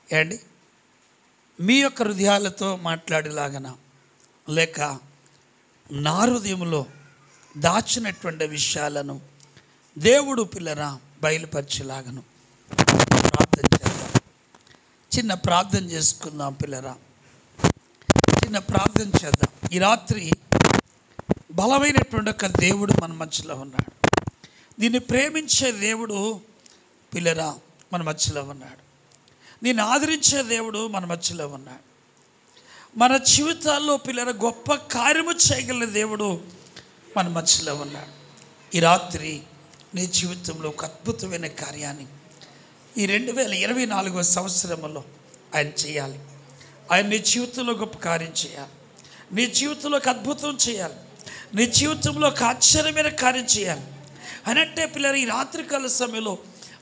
ఏండి మీ యొక్క హృదయాలతో మాట్లాడేలాగన, లేక నా హృదయంలో దాచినటువంటి విషయాలను దేవుడు పిల్లరా బయలుపరిచేలాగను ప్రార్థన చేద్దాం. చిన్న ప్రార్థన చేసుకుందాం పిల్లరా, చిన్న ప్రార్థన చేద్దాం. ఈ రాత్రి బలమైనటువంటి ఒక దేవుడు మన మధ్యలో ఉన్నాడు. దీన్ని ప్రేమించే దేవుడు పిల్లరా మన మధ్యలో ఉన్నాడు. దీన్ని ఆదరించే దేవుడు మన మధ్యలో ఉన్నాడు. మన జీవితాల్లో పిల్లల గొప్ప కార్యము చేయగల దేవుడు మన మధ్యలో ఉన్నాడు. ఈ రాత్రి నీ జీవితంలో ఒక అద్భుతమైన కార్యాన్ని ఈ 2024వ సంవత్సరంలో ఆయన చేయాలి. ఆయన నీ జీవితంలో గొప్ప కార్యం చేయాలి. నీ జీవితంలో ఒక అద్భుతం చేయాలి. నీ జీవితంలో ఒక ఆశ్చర్యమైన కార్యం చేయాలి అని అంటే పిల్లలు ఈ రాత్రికాల సమయంలో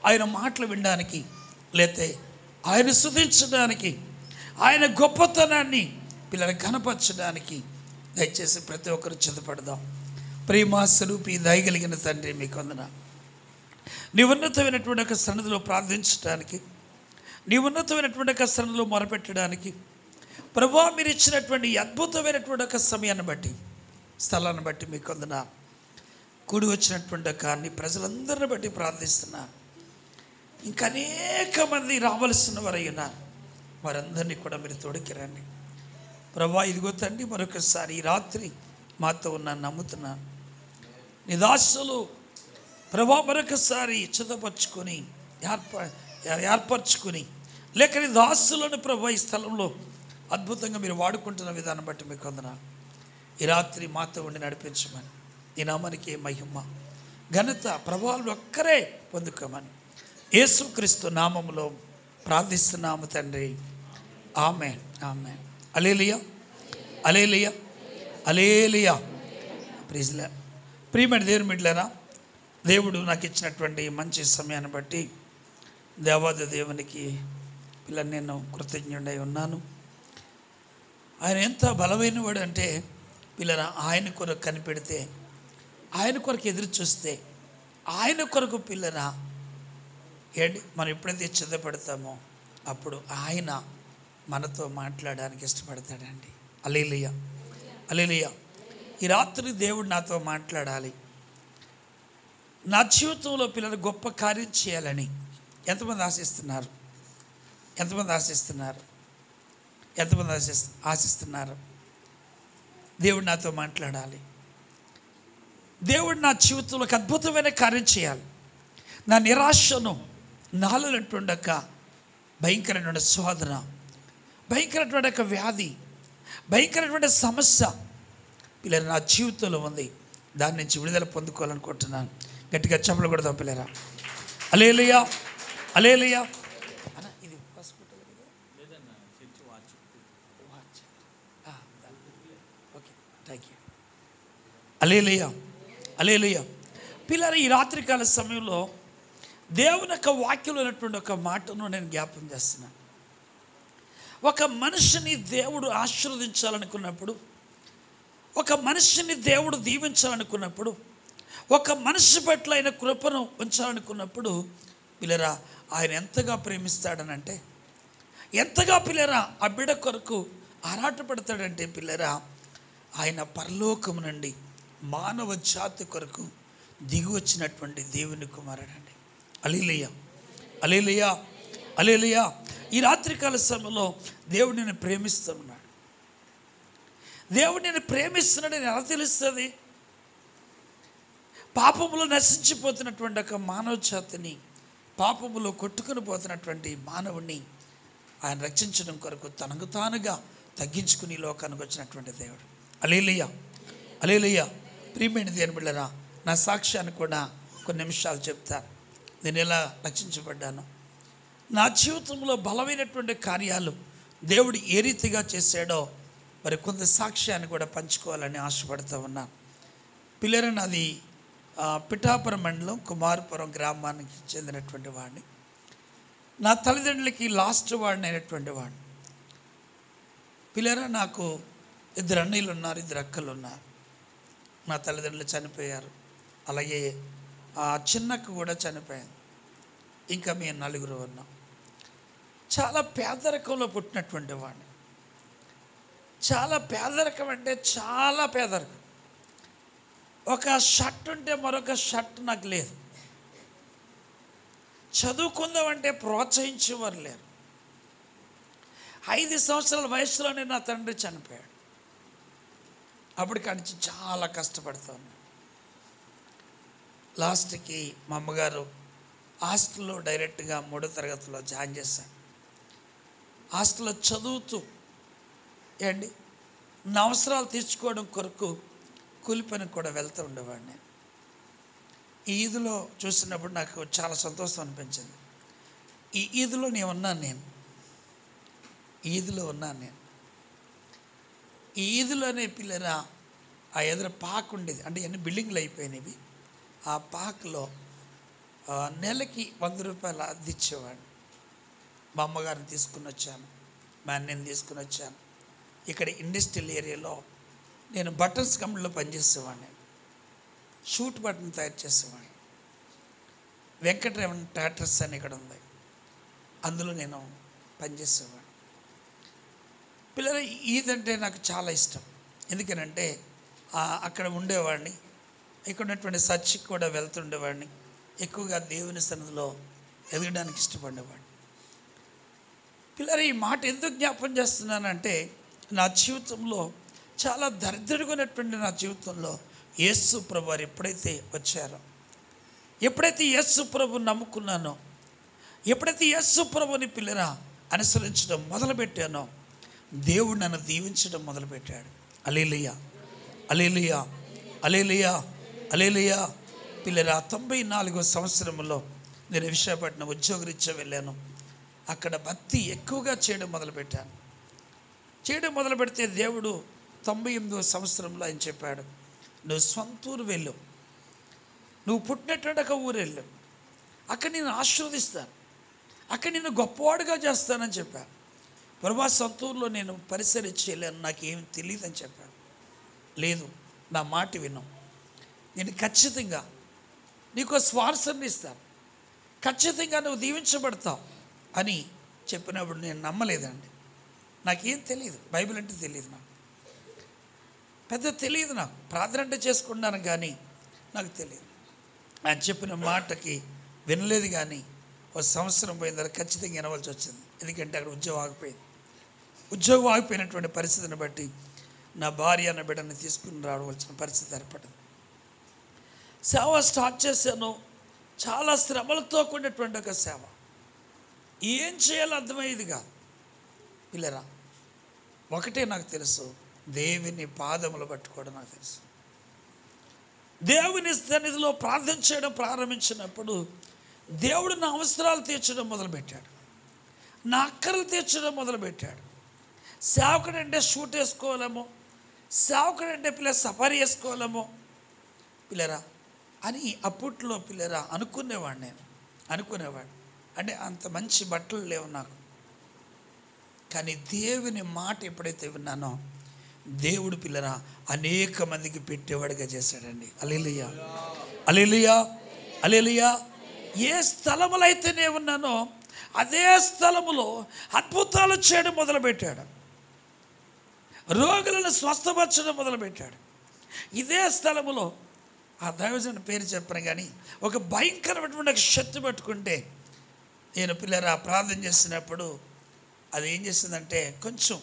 ఆయన మాటలు వినడానికి, లేతే ఆయన స్తుతించడానికి, ఆయన గొప్పతనాన్ని పిల్లలు కనపరచడానికి దయచేసి ప్రతి ఒక్కరు సిద్ధపడదాం. ప్రేమ స్వరూపి దయగలిగిన తండ్రి మీకు వందనాలు. నీ ఉన్నతమైనటువంటి ఒక సన్నిధిలో ప్రార్థించడానికి, నీ ఉన్నతమైనటువంటి ఒక సన్నిధిలో మొరపెట్టడానికి ప్రభువా మీరు ఇచ్చినటువంటి అద్భుతమైనటువంటి ఒక సమయాన్ని బట్టి, స్థలాన్ని బట్టి మీకు వందనాలు. కూడి వచ్చినటువంటి ఒక అన్ని ప్రజలందరిని బట్టి ప్రార్థిస్తున్నా. ఇంకా అనేక మంది రావలసిన వారై ఉన్నారు. వారందరినీ కూడా మీరు తోడికి రండి ప్రభువా. ఇదిగో తండ్రి, మరొకసారి ఈ రాత్రి మాతో ఉన్నాను నమ్ముతున్నాను. నీ దాసులు ప్రభువా మరొకసారి చిత్తపరచుకొని ఏర్పరచుకొని లేక నీ దాసులను ప్రభువా ఈ స్థలంలో అద్భుతంగా మీరు వాడుకుంటున్న విధానం బట్టి మీకు వందనాలు. ఈ రాత్రి మాతో ఉండి నడిపించమని, ఈ నామానికి మహిమ ఘనత ప్రభావాలు ఒక్కరే పొందుకోమని యేసుక్రీస్తు నామములో ప్రార్థిస్తున్నాము తండ్రి. Amen, amen. Hallelujah, hallelujah, hallelujah. Praise Lord. ప్రియమైన దేవుని బిడ్డలారా, దేవుడు నాకు ఇచ్చినటువంటి మంచి సమయాన్ని బట్టి దేవాది దేవునికి పిల్ల నేను కృతజ్ఞుడై ఉన్నాను. ఆయన ఎంత బలమైన వాడు అంటే పిల్లరా, ఆయన కొరకు కనిపెడితే, ఆయన కొరకు ఎదురు చూస్తే, ఆయన కొరకు పిల్లరా ఏంటి మనం ఎప్పుడైతే సిద్ధపడతామో అప్పుడు ఆయన మనతో మాట్లాడడానికి ఇష్టపడతాడండి. హల్లెలూయా, హల్లెలూయా. ఈ రాత్రి దేవుడు నాతో మాట్లాడాలి, నా జీవితంలో పిల్లలు గొప్ప కార్యం చేయాలని ఎంతమంది ఆశిస్తున్నారు? ఎంతమంది ఆశిస్తున్నారు? ఎంతమంది ఆశిస్తున్నారు? దేవుడు నాతో మాట్లాడాలి, దేవుడు నా జీవితంలో ఒక అద్భుతమైన కార్యం చేయాలి. నా నిరాశను, నాలో ఉండక భయంకరమైన శోధన, భయంకరమైన ఒక వ్యాధి, భయంకరమైన సమస్య పిల్లలు నా జీవితంలో ఉంది. దాని నుంచి విడుదల పొందుకోవాలనుకుంటున్నాను. గట్టిగా చప్పట్లు కొడదాం పిల్లరా. హల్లెలూయా, హల్లెలూయా. ఇది ఓకే, థ్యాంక్ యూ. హల్లెలూయా, హల్లెలూయా. పిల్లలు ఈ రాత్రికాల సమయంలో దేవుని యొక్క వాక్యంలో ఉన్నటువంటి ఒక మాటను నేను జ్ఞాపకం చేస్తున్నాను. ఒక మనిషిని దేవుడు ఆశీర్వదించాలనుకున్నప్పుడు, ఒక మనిషిని దేవుడు దీవించాలనుకున్నప్పుడు, ఒక మనిషి పట్ల ఆయన కృపను ఉంచాలనుకున్నప్పుడు పిల్లరా ఆయన ఎంతగా ప్రేమిస్తాడనంటే, ఎంతగా పిల్లరా ఆ బిడ్డ కొరకు ఆరాటపడతాడంటే పిల్లరా ఆయన పరలోకము నుండి మానవ జాతి కొరకు దిగి వచ్చినటువంటి దేవుని కుమారుడండి. హల్లెలూయా, హల్లెలూయా, హల్లెలూయా. ఈ రాత్రికాల సమయంలో దేవుడు నిన్ను ప్రేమిస్తున్నాడు. దేవుడు నిన్ను ప్రేమిస్తున్నాడని ఎలా తెలుస్తుంది? పాపములో నశించిపోతున్నటువంటి ఒక మానవ జాతిని, పాపములో కొట్టుకుని పోతున్నటువంటి మానవుడిని ఆయన రక్షించడం కొరకు తనకు తానుగా తగ్గించుకుని లోకానికి వచ్చినటువంటి దేవుడు. హల్లెలూయా, హల్లెలూయా. ప్రియమైన దేవుని బిడ్డలారా, నా సాక్ష్యాన్ని కూడా కొన్ని నిమిషాలు చెప్తాను. నేను ఎలా రక్షించబడ్డాను, నా జీవితంలో బలమైనటువంటి కార్యాలు దేవుడు ఏ రీతిగా చేశాడో మరి కొంత సాక్ష్యాన్ని కూడా పంచుకోవాలని ఆశపడుతూ ఉన్నాను. పిల్లర నాది పిఠాపురం మండలం కుమారపురం గ్రామానికి చెందినటువంటి వాడిని. నా తల్లిదండ్రులకి లాస్ట్ వాడిని అయినటువంటి వాడిని. పిల్లరా నాకు 2 అన్నయ్యలు ఉన్నారు, 2 అక్కలు ఉన్నారు. నా తల్లిదండ్రులు చనిపోయారు. అలాగే చిన్నక్క కూడా చనిపోయింది. ఇంకా మేము 4 ఉన్నాం. చాలా పేదరికంలో పుట్టినటువంటి వాడిని. చాలా పేదరికం అంటే చాలా పేదరికం. ఒక షర్ట్ ఉంటే మరొక షర్ట్ నాకు లేదు. చదువుకుందామంటే ప్రోత్సహించేవారు లేరు. 5 సంవత్సరాల వయసులోనే నా తండ్రి చనిపోయాడు. అప్పటికి నుంచి చాలా కష్టపడుతున్నాను. లాస్ట్కి మా అమ్మగారు హాస్టల్లో డైరెక్ట్గా 3వ తరగతిలో జాయిన్ చేశాను. హాస్టల్లో చదువుతూ నా అవసరాలు తీర్చుకోవడం కొరకు కూలి పనికి కూడా వెళ్తూ ఉండేవాడిని. ఈ ఈదులో చూసినప్పుడు నాకు చాలా సంతోషం అనిపించింది. ఈ ఈదులో నేను ఈదులో ఉన్నాను నేను. ఈ ఈదులోనే పిల్లరా ఆ ఎదుర పాకు ఉండేది. అంటే ఎన్ని బిల్డింగ్లు అయిపోయినవి. ఆ పాకులో నెలకి 100 రూపాయలు అద్దె ఇచ్చేవాడిని. మా అమ్మగారిని తీసుకుని వచ్చాను, మా అన్నని తీసుకుని వచ్చాను. ఇక్కడ ఇండస్ట్రియల్ ఏరియాలో నేను బటన్స్ కంపెనీలో పనిచేసేవాడిని. షూట్ బటన్ తయారు చేసేవాడిని. వెంకటరమణ ట్రాక్టర్స్ అని ఇక్కడ ఉంది, అందులో నేను పనిచేసేవాడిని. పిల్లలు ఈదంటే నాకు చాలా ఇష్టం. ఎందుకనంటే అక్కడ ఉండేవాడిని, ఇక్కడ ఉన్నటువంటి చర్చికి కూడా వెళ్తుండేవాడిని. ఎక్కువగా దేవుని సన్నిధిలో ఎదగడానికి ఇష్టపడేవాడిని. పిల్లలు ఈ మాట ఎందుకు జ్ఞాపం చేస్తున్నానంటే, నా జీవితంలో చాలా దరిద్రంగా ఉన్నటువంటి నా జీవితంలో యేసు ప్రభు వారు ఎప్పుడైతే వచ్చారో, ఎప్పుడైతే యేసు ప్రభుని నమ్ముకున్నానో, ఎప్పుడైతే యేసు ప్రభుని పిల్లరా అనుసరించడం మొదలుపెట్టానో, దేవుడు నన్ను దీవించడం మొదలుపెట్టాడు. హల్లెలూయా, హల్లెలూయా, హల్లెలూయా, హల్లెలూయా. పిల్లరా 94వ సంవత్సరంలో నేను విశాఖపట్నం ఉద్యోగరీత్యా వెళ్ళాను. అక్కడ భక్తి ఎక్కువగా చేయడం మొదలుపెట్టాను. చేయడం మొదలు పెడితే దేవుడు 98వ సంవత్సరంలో ఆయన చెప్పాడు, నువ్వు సొంత ఊరు వెళ్ళు, నువ్వు పుట్టినటువంటి ఒక ఊరు వెళ్ళు, అక్కడ నేను ఆశీర్వదిస్తాను, అక్కడ నేను గొప్పవాడుగా చేస్తానని చెప్పాను. ప్రభా సొంత ఊరిలో నేను పరిసరించలేను, నాకేం తెలియదు అని చెప్పాను. లేదు, నా మాట విను, నేను ఖచ్చితంగా నీకు స్వార్థాన్ని ఇస్తాను, ఖచ్చితంగా నువ్వు దీవించబడతావు అని చెప్పినప్పుడు నేను నమ్మలేదండి. నాకేం తెలియదు, బైబిల్ అంటే తెలియదు, నాకు పెద్ద తెలియదు. నాకు ప్రార్థన అంటే చేసుకున్నాను కానీ నాకు తెలియదు. ఆయన చెప్పిన మాటకి వినలేదు. కానీ ఒక సంవత్సరం పోయిన తర్వాత ఖచ్చితంగా వినవలసి వచ్చింది. ఎందుకంటే అక్కడ ఉద్యోగం ఆగిపోయినటువంటి పరిస్థితిని బట్టి నా భార్య అన్న బిడ్డని తీసుకుని రావలసిన పరిస్థితి ఏర్పడింది. సేవ స్టార్ట్ చేశాను. చాలా శ్రమలతో కూడినటువంటి ఒక సేవ. ఏం చేయాలో అర్థమయ్యేది కాదు. పిల్లరా ఒకటే నాకు తెలుసు, దేవుని పాదములు పట్టుకోవడం నాకు తెలుసు. దేవుని సన్నిధిలో ప్రార్థన చేయడం ప్రారంభించినప్పుడు దేవుడు నా అవసరాలు తీర్చడం మొదలుపెట్టాడు, నా అక్కర్లు తీర్చడం మొదలుపెట్టాడు. సేవకుడు అంటే షూట్ వేసుకోవాలేమో, సేవకుడు అంటే పిల్లలు సఫారీ వేసుకోవాలేమో పిల్లరా అని అప్పట్లో పిల్లరా అనుకునేవాడిని. నేను అనుకునేవాడిని అంటే అంత మంచి బట్టలు లేవు నాకు. కానీ దేవుని మాట ఎప్పుడైతే విన్నానో, దేవుడు పిల్లరా అనేక మందికి పెట్టేవాడిగా చేశాడండి. హల్లెలూయా, హల్లెలూయా, హల్లెలూయా. ఏ స్థలములో అయితే నేను ఉన్నానో అదే స్థలములో అద్భుతాలు చేయడం మొదలుపెట్టాడు, రోగులను స్వస్థపరచడం మొదలుపెట్టాడు. ఇదే స్థలములో ఆ దైవజనుని పేరు చెప్పను కానీ ఒక భయంకరమైనటువంటి ఒక శక్తి పట్టుకుంటే నేను పిల్లరా ప్రార్థన చేసినప్పుడు అది ఏం చేసిందంటే కొంచెం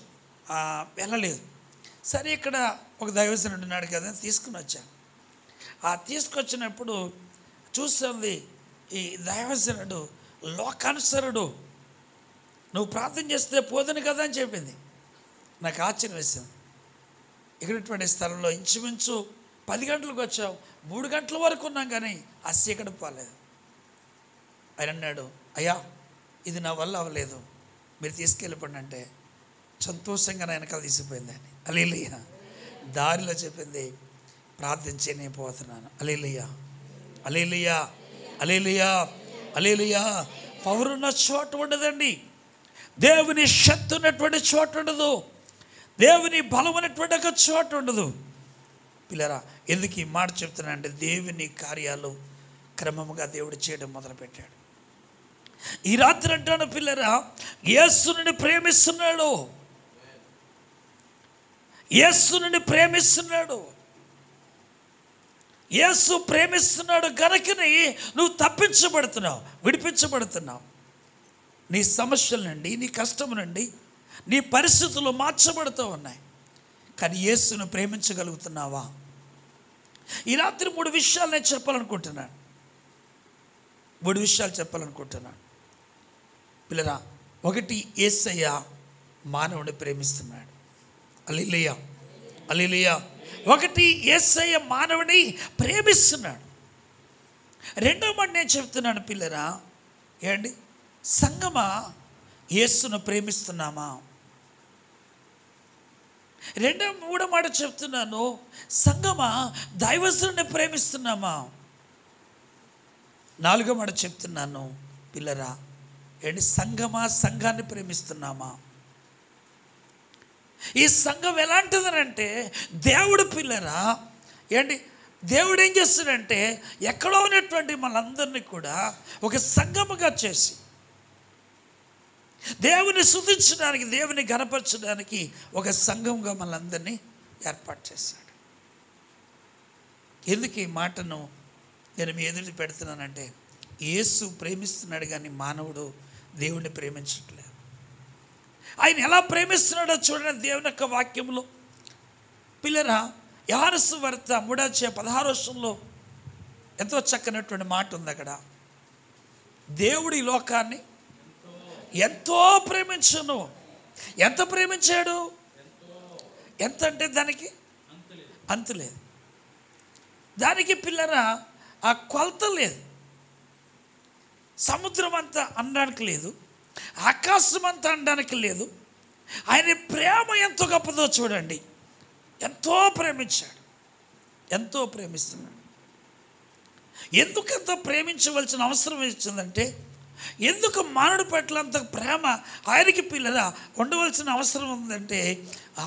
వెళ్ళలేదు. సరే ఇక్కడ ఒక దైవజనుడు ఉన్నాడు కదా, తీసుకుని వచ్చాను. తీసుకొచ్చినప్పుడు చూస్తుంది ఈ దైవజనుడు లోకానుసరుడు, నువ్వు ప్రార్థన చేస్తే పోదని కదా అని చెప్పింది. నాకు ఆశ్చర్యం వేసింది. ఇక్కడటువంటి స్థలంలో ఇంచుమించు 10 గంటలకు వచ్చావు, 3 గంటల వరకు ఉన్నాం కానీ ఆ చీకటి పోలేదు. ఆయన అన్నాడు, అయ్యా ఇది నా వల్ల అవ్వలేదు, మీరు తీసుకెళ్ళిపోండి అంటే సంతోషంగా నా వెనకాల తీసిపోయింది అని. హల్లెలూయా. దారిలో చెప్పింది, ప్రార్థన చేయనే పోతున్నాను. హల్లెలూయా, హల్లెలూయా, హల్లెలూయా, హల్లెలూయా. పవర్ ఉన్న చోట ఉండదండి, దేవుని శక్తి ఉన్నటువంటి చోట ఉండదు, దేవుని బలం ఉన్నటువంటి ఒక చోట ఉండదు. పిల్లరా ఎందుకు ఈ మాట చెప్తున్నా అంటే, దేవుని కార్యాలు క్రమముగా దేవుడు చేయడం మొదలుపెట్టాడు. ఈ రాత్రి అంటాను పిల్లరా, యేసుని ప్రేమిస్తున్నాడు, యేసుని ప్రేమిస్తున్నాడు. యేసు ప్రేమిస్తున్నాడు కనుకని నువ్వు తప్పించబడుతున్నావు, విడిపించబడుతున్నావు. నీ సమస్యల నుండి, నీ కష్టం నుండి, నీ పరిస్థితులు మార్చబడుతూ ఉన్నాయి. కానీ యేసును ప్రేమించగలుగుతున్నావా? ఈ రాత్రి 3 విషయాలు నేను చెప్పాలనుకుంటున్నాను. 3 విషయాలు చెప్పాలనుకుంటున్నాను పిల్లరా. 1, యేసయ్య మానవుని ప్రేమిస్తున్నాడు. హల్లెలూయా, హల్లెలూయా. 1, యేసయ్య మానవుని ప్రేమిస్తున్నాడు. 2వ మాట నేను చెప్తున్నాను పిల్లరా, ఏండి సంగమా, యేసును ప్రేమిస్తున్నామా? 3వ మాట చెప్తున్నాను, సంగమా దైవజనుని ప్రేమిస్తున్నామా? 4వ మాట చెప్తున్నాను పిల్లరా, ఏంటి సంగమా సంఘాన్ని ప్రేమిస్తున్నామా? ఈ సంఘం ఎలాంటిదనంటే దేవుడు పిల్లరా, ఏంటి దేవుడు ఏం చేస్తాడంటే ఎక్కడో ఉన్నటువంటి మనందరినీ కూడా ఒక సంఘముగా చేసి దేవుని స్తుతించడానికి, దేవుని ఘనపరచడానికి ఒక సంఘంగా మనందరినీ ఏర్పాటు చేశాడు. ఎందుకు ఈ మాటను నేను మీ ఎదుటి పెడుతున్నానంటే, యేసు ప్రేమిస్తున్నాడు కానీ మానవుడు దేవుణ్ణి ప్రేమించట్లేదు. ఆయన ఎలా ప్రేమిస్తున్నాడో చూడండి దేవుని యొక్క వాక్యంలో పిల్లరా. యోహాను సువార్త 3:16 ఎంతో చక్కనటువంటి మాట ఉంది అక్కడ. దేవుడు ఈ లోకాన్ని ఎంతో ప్రేమించును. ఎంత ప్రేమించాడు? ఎంత అంటే దానికి అంతు లేదు. దానికి పిల్లరా ఆ కొలత లేదు. సముద్రం అంతా అనడానికి లేదు, ఆకాశం అంతా అనడానికి లేదు. ఆయన ప్రేమ ఎంతో గొప్పదో చూడండి. ఎంతో ప్రేమించాడు, ఎంతో ప్రేమిస్తున్నాడు. ఎందుకంత ప్రేమించవలసిన అవసరం వచ్చిందంటే, ఎందుకు మానవుడి పట్ల అంత ప్రేమ ఆయనకి పిల్లరా ఉండవలసిన అవసరం ఉందంటే,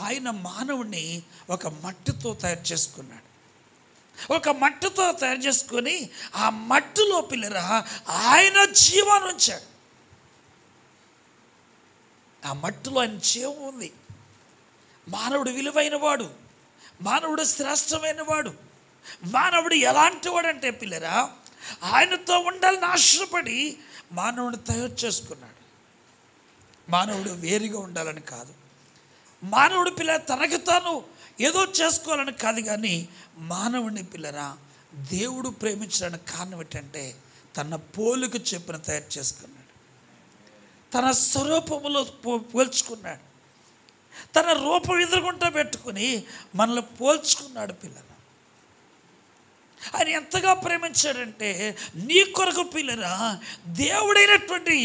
ఆయన మానవుడిని ఒక మట్టితో తయారు చేసుకున్నాడు. ఒక మట్టితో తయారు చేసుకొని ఆ మట్టిలో పిల్లరా ఆయన జీవాన్ని ఉంచాడు. ఆ మట్టిలో ఆయన జీవం ఉంది. మానవుడు విలువైన వాడు, మానవుడు శ్రేష్టమైన వాడు. మానవుడు ఎలాంటి వాడంటే పిల్లరా, ఆయనతో ఉండాలని ఆశపడి మానవుడిని తయారు చేసుకున్నాడు. మానవుడు వేరుగా ఉండాలని కాదు, మానవుడు పిల్ల తనకు తాను ఏదో చేసుకోవాలని కాదు. కానీ మానవుడిని పిల్లరా దేవుడు ప్రేమించడానికి కారణం ఏంటంటే, తన పోలిక చెప్పున తయారు చేసుకున్నాడు, తన స్వరూపములో పోల్చుకున్నాడు, తన రూపం ఎదురుగుంటా పెట్టుకుని మనల్ని పోల్చుకున్నాడు పిల్లరా. ఆయన ఎంతగా ప్రేమించాడంటే, నీ కొరకు పిల్లరా దేవుడైనటువంటి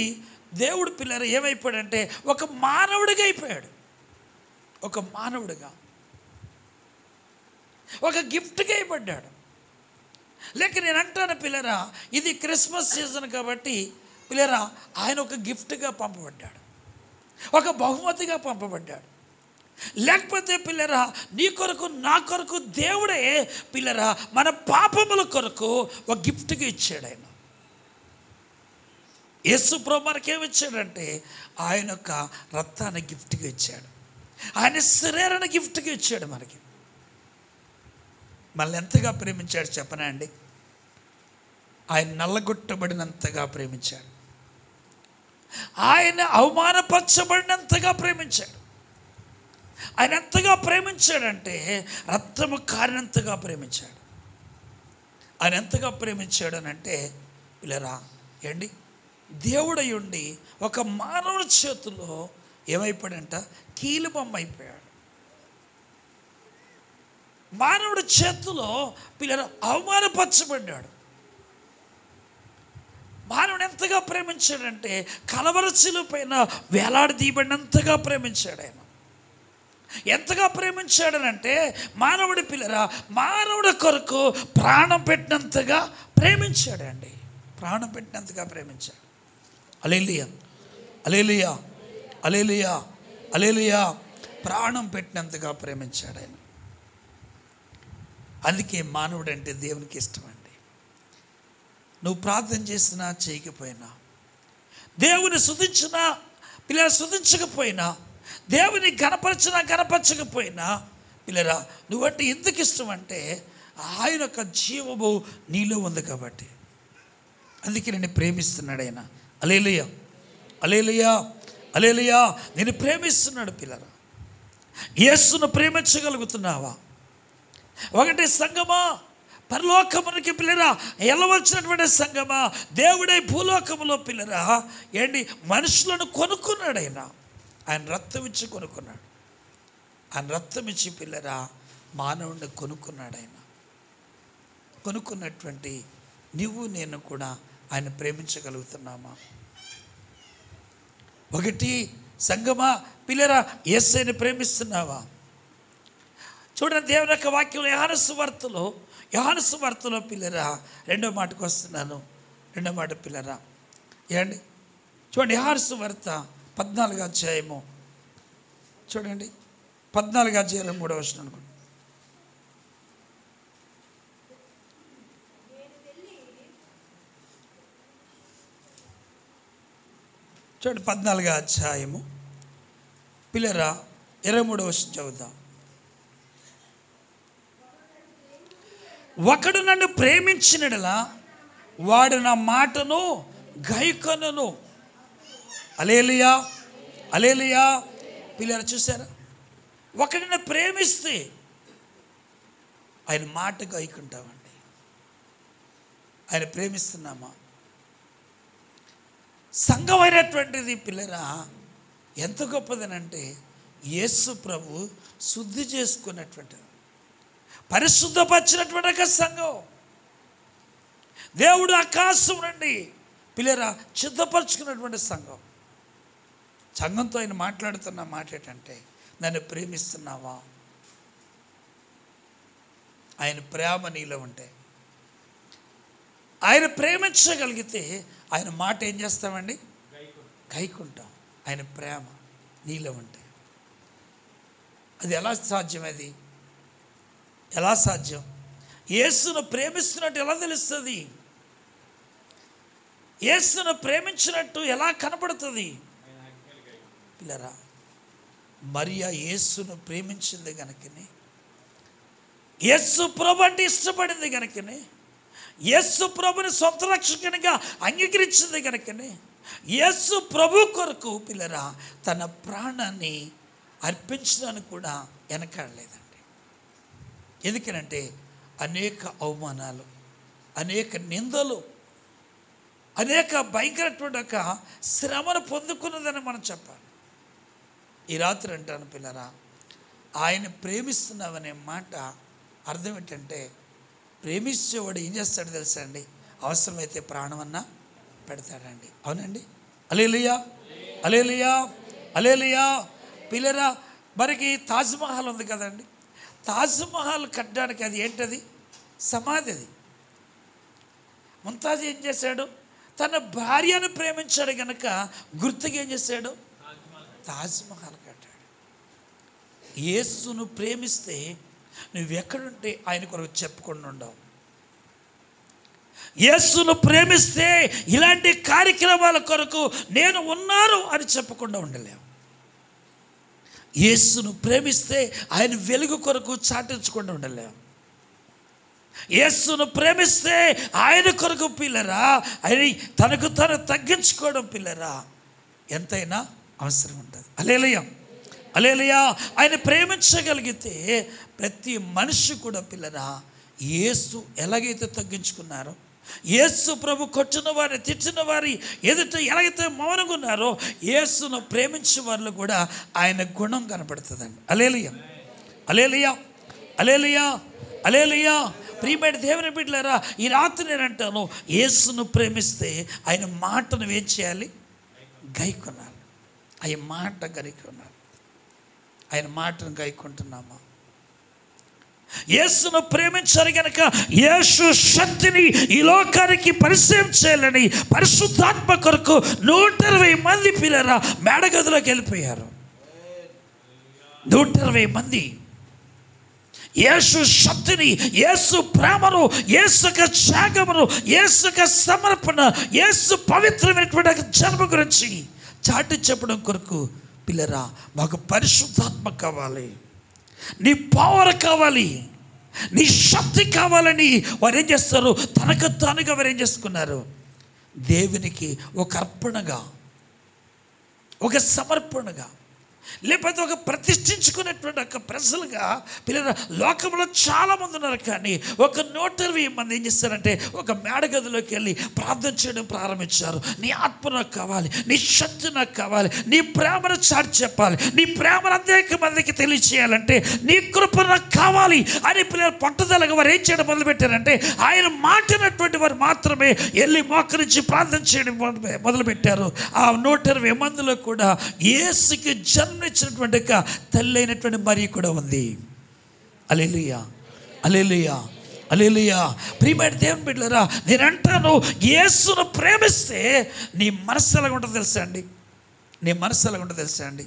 దేవుడు పిల్లరా ఏమైపోయాడంటే ఒక మానవుడిగా అయిపోయాడు. ఒక మానవుడిగా, ఒక గిఫ్ట్గా అయిపడ్డాడు. లేక నేను అంటాను పిల్లరా, ఇది క్రిస్మస్ సీజన్ కాబట్టి పిల్లరా ఆయన ఒక గిఫ్ట్గా పంపబడ్డాడు, ఒక బహుమతిగా పంపబడ్డాడు. లేకపోతే పిల్లరా నీ కొరకు నా కొరకు దేవుడే పిల్లరా మన పాపముల కొరకు ఒక గిఫ్ట్గా ఇచ్చాడు. ఆయన యేసు ప్రభు మనకేమిచ్చాడంటే ఆయన యొక్క రక్తాన్ని గిఫ్ట్గా ఇచ్చాడు, ఆయన శరీరాన్ని గిఫ్ట్గా ఇచ్చాడు మనకి. మళ్ళీ ఎంతగా ప్రేమించాడు చెప్పనా అండి? ఆయన నల్లగొట్టబడినంతగా ప్రేమించాడు, ఆయన అవమానపరచబడినంతగా ప్రేమించాడు. ఆయన ఎంతగా ప్రేమించాడంటే రక్తము కారినంతగా ప్రేమించాడు. ఆయన ఎంతగా ప్రేమించాడు అని అంటే పిల్లరా ఏండి, దేవుడై ఉండి ఒక మానవుడి చేతిలో ఏమైపోయాడంట, కీలుబొమ్మ అయిపోయాడు. మానవుడి చేతిలో పిల్లలు అవమానపరచబడ్డాడు. మానవుడు ఎంతగా ప్రేమించాడంటే కలవర శిలువ పైన వేలాడదీయబడినంతగా ప్రేమించాడు ఆయన. ఎంతగా ప్రేమించాడనంటే మానవుడి పిల్లరా మానవుడి కొరకు ప్రాణం పెట్టినంతగా ప్రేమించాడండి. ప్రాణం పెట్టినంతగా ప్రేమించాడు. హల్లెలూయా, హల్లెలూయా, హల్లెలూయా, హల్లెలూయా. ప్రాణం పెట్టినంతగా ప్రేమించాడు ఆయన. అందుకే మానవుడు అంటే దేవునికి ఇష్టం అండి. నువ్వు ప్రార్థన చేసినా చేయకపోయినా, దేవుని స్తుతించినా పిల్లరా స్తుతించకపోయినా, దేవుని గణపరచినా గణపరచకపోయినా పిల్లరా నువ్వంటే ఎందుకు ఇష్టం అంటే ఆయన యొక్క జీవము నీలో ఉంది కాబట్టి. అందుకే నేను ప్రేమిస్తున్నాడు ఆయన. హల్లెలూయా, హల్లెలూయా, హల్లెలూయా. నేను ప్రేమిస్తున్నాడు పిల్లరా. యేసును ప్రేమించగలుగుతున్నావా? ఒకటి సంగమా, పరలోకమునికి పిల్లరా వెళ్ళవలసినటువంటి సంగమా, దేవుడై భూలోకములో పిల్లరా ఏంటి మనుషులను కొనుక్కున్నాడు ఆయన. ఆయన రక్తం ఇచ్చి కొనుక్కున్నాడు. ఆయన రక్తం ఇచ్చి పిల్లరా మానవుడిని కొనుక్కున్నాడు ఆయన. కొనుక్కున్నటువంటి నువ్వు నేను కూడా ఆయన ప్రేమించగలుగుతున్నామా? ఒకటి సంగమా పిల్లరా యేసుని ప్రేమిస్తున్నావా? చూడండి దేవుని యొక్క వాక్యం యోహాను సువార్తలో పిల్లరా 2వ మాటకు వస్తున్నాను. 2వ మాట పిల్లరా ఏమండి చూడండి, యోహాను సువార్త 14వ అధ్యాయము చూడండి, 14వ అధ్యాయం 3వ వచనం అనుకోండి. చూడండి 14వ అధ్యాయము పిల్లరా 23వ వచనం చదువుదాం. ఒకడు నన్ను ప్రేమించినడలా వాడు నా మాటను గైకొనును. హల్లెలూయా, హల్లెలూయా. పిల్లలు చూసారా, ఒకడిని ప్రేమిస్తే ఆయన మాట గైకుంటామండి. ఆయన ప్రేమిస్తున్నామా? సంఘమైనటువంటిది పిల్లరా ఎంత గొప్పదనంటే యేసు ప్రభు శుద్ధి చేసుకున్నటువంటిది, పరిశుద్ధపరిచినటువంటి ఒక సంఘం. దేవుడు ఆకాశం నుండి పిల్లరా సిద్ధపరచుకున్నటువంటి సంఘం. సంఘంతో ఆయన మాట్లాడుతున్న మాట ఏంటంటే నన్ను ప్రేమిస్తున్నావా? ఆయన ప్రేమ నీలో ఉంటే, ఆయన ప్రేమించగలిగితే ఆయన మాట ఏం చేస్తామండి? గైకుంటాం. ఆయన ప్రేమ నీలో ఉంటే అది ఎలా సాధ్యం? అది ఎలా సాధ్యం? యేసును ప్రేమిస్తున్నట్టు ఎలా తెలుస్తుంది? యేసును ప్రేమించినట్టు ఎలా కనపడుతుంది? పిల్లరా మరియా యేసును ప్రేమించింది కనుకనే, యేసు ప్రభు అంటే ఇష్టపడింది కనుకనే, యేసు ప్రభుని సొంత రక్షకునిగా అంగీకరించింది కనుకనే యేసు ప్రభు కొరకు పిల్లరా తన ప్రాణాన్ని అర్పించడానికి కూడా వెనకాడలేదండి. ఎందుకనంటే అనేక అవమానాలు, అనేక నిందలు, అనేక భయంకరటువంటి ఒక శ్రమను పొందుకున్నదని మనం చెప్పాలి. ఈ రాత్రి అంటాను పిల్లరా, ఆయన ప్రేమిస్తున్నామనే మాట అర్థం ఏంటంటే ప్రేమించేవాడు ఏం చేస్తాడు తెలుసా అండి? అవసరమైతే ప్రాణమన్నా పెడతాడండి. అవునండి. హల్లెలూయా, హల్లెలూయా, హల్లెలూయా. పిల్లరా మనకి తాజ్మహల్ ఉంది కదండి. తాజ్మహల్ కట్టడానికి అది ఏంటది? సమాధి. అది ముంతాజ్ ఏం చేశాడు? తన భార్యను ప్రేమించాడు కనుక గుర్తుగా ఏం చేశాడు? తాజ్మహల్ కట్టాడు. యేసును ప్రేమిస్తే నువ్వెక్కడుంటే ఆయన కొరకు చెప్పకుండా ఉండవు. యేసును ప్రేమిస్తే ఇలాంటి కార్యక్రమాల కొరకు నేను ఉన్నాను అని చెప్పకుండా ఉండలేము. యేసును ప్రేమిస్తే ఆయన వెలుగు కొరకు చాటించకుండా ఉండలేము. యేసును ప్రేమిస్తే ఆయన కొరకు పిల్లరా ఆయన తనకు తను తగ్గించుకోవడం పిల్లరా ఎంతైనా అవసరం ఉంటుంది. హల్లెలూయా, హల్లెలూయా. ఆయన ప్రేమించగలిగితే ప్రతి మనిషి కూడా పిల్లరా యేసు ఎలాగైతే తగ్గించుకున్నారో, యేసు ప్రభు కొట్టిన వారిని తిట్టిన వారి ఎదుట ఎలాగైతే మౌనంగా ఉన్నారో యేసును ప్రేమించే వారిలో కూడా ఆయన గుణం కనపడుతుందండి. హల్లెలూయా, హల్లెలూయా, హల్లెలూయా, హల్లెలూయా. ప్రియమైన దేవుని బిడ్డలారా ఈ రాత్రి నేను అంటాను, యేసును ప్రేమిస్తే ఆయన మాటను ఏం చేయాలి? గైకొనాలి. ఆయన మాట గైకొనాలి. ఆయన మాటను గైకుంటున్నామా? యేసును ప్రేమించాలి కనుక యేసు శక్తిని ఈ లోకానికి పరిచయం చేయాలని పరిశుద్ధాత్మ కొరకు 120 మంది పిల్లరా మేడగదిలోకి వెళ్ళిపోయారు. 120 మంది. యేసు శక్తిని, యేసు ప్రేమను, యేసు యొక్క త్యాగమును, యేసు యొక్క సమర్పణ, యేసు పవిత్రమైనటువంటి జన్మ గురించి చాటి చెప్పడం కొరకు పిల్లరా మాకు పరిశుద్ధాత్మ కావాలి, నీ పవర్ కావాలి, నీ శక్తి కావాలని వారు ఏం చేస్తారు? తనకు తానుగా వారు ఏం చేసుకున్నారు? దేవునికి ఒక అర్పణగా, ఒక సమర్పణగా, లేకపోతే ఒక ప్రతిష్ఠించుకునేటువంటి ఒక ప్రజలుగా పిల్లల లోకంలో చాలామంది ఉన్నారు. కానీ ఒక 120 మంది ఏం చేస్తారంటే ఒక మేడగదిలోకి వెళ్ళి ప్రార్థన చేయడం ప్రారంభించారు. నీ ఆత్మ నాకు కావాలి, నీ శక్తి నాకు కావాలి, నీ ప్రేమను చాటి చెప్పాలి, నీ ప్రేమను అనేక మందికి తెలియచేయాలంటే నీ కృప నాకు కావాలి అని పిల్లలు పట్టుదలగా వారు ఏం చేయడం మొదలుపెట్టారంటే ఆయన మాటినటువంటి వారు మాత్రమే వెళ్ళి మోకరించి ప్రార్థన చేయడం మొదలుపెట్టారు. ఆ 120 మందిలో కూడా యేసుకి జన్మనిచ్చినటువంటి తల్లి అయినటువంటి మరియ కూడా ఉంది. హల్లెలూయా, హల్లెలూయా, హల్లెలూయా. ప్రియమైన దేవుని బిడ్డలారా, నేను అంటాను, యేసును ప్రేమిస్తే నీ మనస్సు ఎలాగ ఉంటుందో తెలుసా అండి? నీ మనస్సు ఎలాగ ఉంటుందో తెలుసా అండి?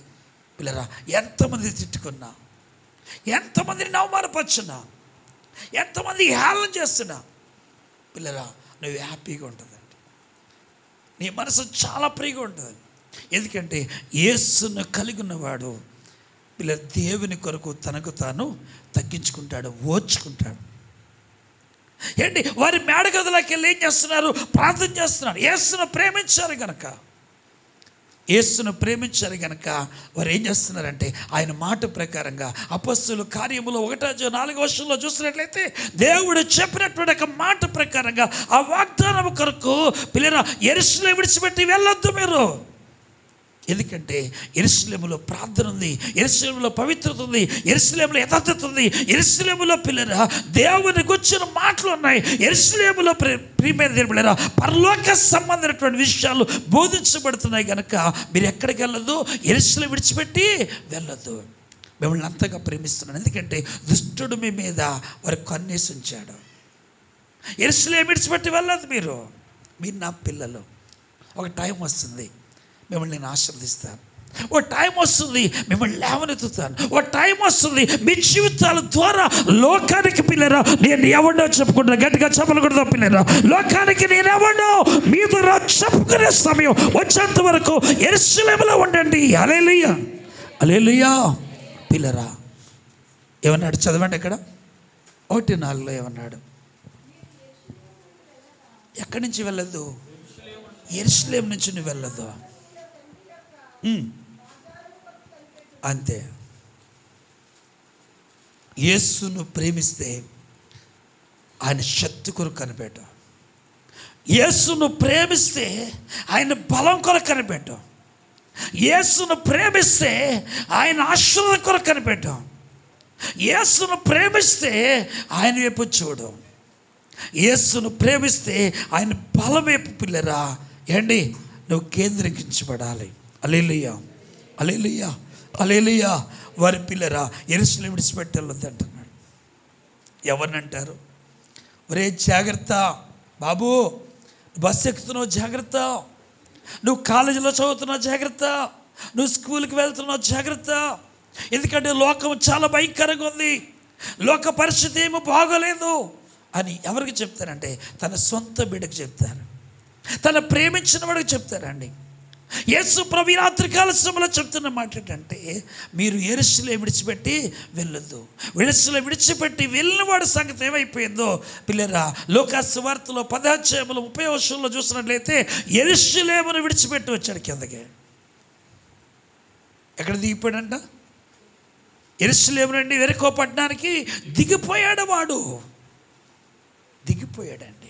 పిల్లరా, ఎంతమంది తిట్టుకున్నా, ఎంతమందిని అవమానపరుచున్నా, ఎంతమంది హేళన చేస్తున్నా పిల్లరా నువ్వు హ్యాపీగా ఉంటుందండి. నీ మనసు చాలా ఫ్రీగా ఉంటుంది. ఎందుకంటే యేసును కలిగి ఉన్నవాడు పిల్ల దేవుని కొరకు తనకు తాను తగ్గించుకుంటాడు, ఓర్చుకుంటాడు. ఏంటి వారి మేడగదిలోకి వెళ్ళి ఏం చేస్తున్నారు? ప్రార్థన చేస్తున్నారు. యేసును ప్రేమించారు కనుక, యేసును ప్రేమించారు కనుక వారు ఏం చేస్తున్నారంటే ఆయన మాట ప్రకారంగా అపొస్తలుల కార్యములో 1:4 చూసినట్లయితే దేవుడు చెప్పినటువంటి ఒక మాట ప్రకారంగా ఆ వాగ్దానం కొరకు పిల్లరా యెరూషలేము విడిచిపెట్టి వెళ్ళొద్దు మీరు. ఎందుకంటే యెరూషలేములో ప్రార్థన ఉంది, యెరూషలేములో పవిత్రత ఉంది, యెరూషలేములో యథార్థత ఉంది, యెరూషలేములో పిల్లరా దేవుని గురించిన మాటలు ఉన్నాయి, యెరూషలేములో ప్రియమైన పిల్లరా పరలోక సంబంధమైనటువంటి విషయాలు బోధించబడుతున్నాయి. కనుక మీరు ఎక్కడికి వెళ్ళొద్దు, యెరూషలేము విడిచిపెట్టి వెళ్ళొద్దు. మిమ్మల్ని అంతగా ప్రేమిస్తున్నాను. ఎందుకంటే దుష్టుడు మీ మీద వారి కన్నేసి ఉంచాడు. యెరూషలేము విడిచిపెట్టి వెళ్ళొద్దు మీరు నా పిల్లలు. ఒక టైం వస్తుంది మిమ్మల్ని నేను ఆశీర్వదిస్తాను, ఓ టైం వస్తుంది మిమ్మల్ని లేవనెత్తుతాను, ఓ టైం వస్తుంది మీ జీవితాల ద్వారా లోకానికి పిల్లరా నేను ఎవడో చెప్పుకుంటా, గట్టిగా చెప్పకూడదు పిల్లరా, లోకానికి నేను ఎవడో మీ ద్వారా చెప్పుకునే సమయం వచ్చేంత వరకు యెరూషలేములో ఉండండి. హల్లెలూయా, హల్లెలూయా. పిల్లరా ఏమన్నాడు చదవండి, ఇక్కడ 1:4 ఏమన్నాడు? ఎక్కడి నుంచి వెళ్ళదు? యెరూషలేము నుంచి నువ్వు వెళ్ళదు. అంతే. యేసును ప్రేమిస్తే ఆయన శక్తి కొరకు కనిపెట్టు, యేసును ప్రేమిస్తే ఆయన బలం కొరకు కనిపెట్టు, యేసును ప్రేమిస్తే ఆయన ఆశీర్వాదం కొరకు కనిపెట్టు, యేసును ప్రేమిస్తే ఆయన వైపు చూడు, యేసును ప్రేమిస్తే ఆయన బలం వైపు పిల్లరా ఏండి నువ్వు కేంద్రీకరించబడాలి. హల్లెలూయా, హల్లెలూయా, హల్లెలూయా. వారి పిల్లరా యెరూషలేము విడిచిపెట్టి వెళ్ళొద్దు అంటున్నాడు. ఎవరిని అంటారు? ఒరే జాగ్రత్త బాబు, బస్సు ఎక్కుతున్నావు జాగ్రత్త, నువ్వు కాలేజీలో చదువుతున్నావు జాగ్రత్త, నువ్వు స్కూల్కి వెళ్తున్నావు జాగ్రత్త. ఎందుకంటే లోకం చాలా భయంకరంగా ఉంది, లోక పరిస్థితి ఏమీ బాగోలేదు అని ఎవరికి చెప్తారంటే తన సొంత బిడ్డకు చెప్తారు, తన ప్రేమించిన వాడికి చెప్తారండి. యేసు ప్రభు రాత్రికాల సమయంలో చెప్తున్న మాట ఏంటంటే మీరు యెరూషలేము విడిచిపెట్టి వెళ్ళొద్దు. యెరూషలేము విడిచిపెట్టి వెళ్ళిన వాడి సంగతి ఏమైపోయిందో పిల్లరా లూకా సువార్తలో 10:30 చూసినట్లయితే యెరూషలేమును విడిచిపెట్టి వచ్చాడు కిందకి. ఎక్కడ దిగిపోయాడంట? యెరూషలేము నుండి యెరికో పట్టణానికి దిగిపోయాడు. వాడు దిగిపోయాడండి.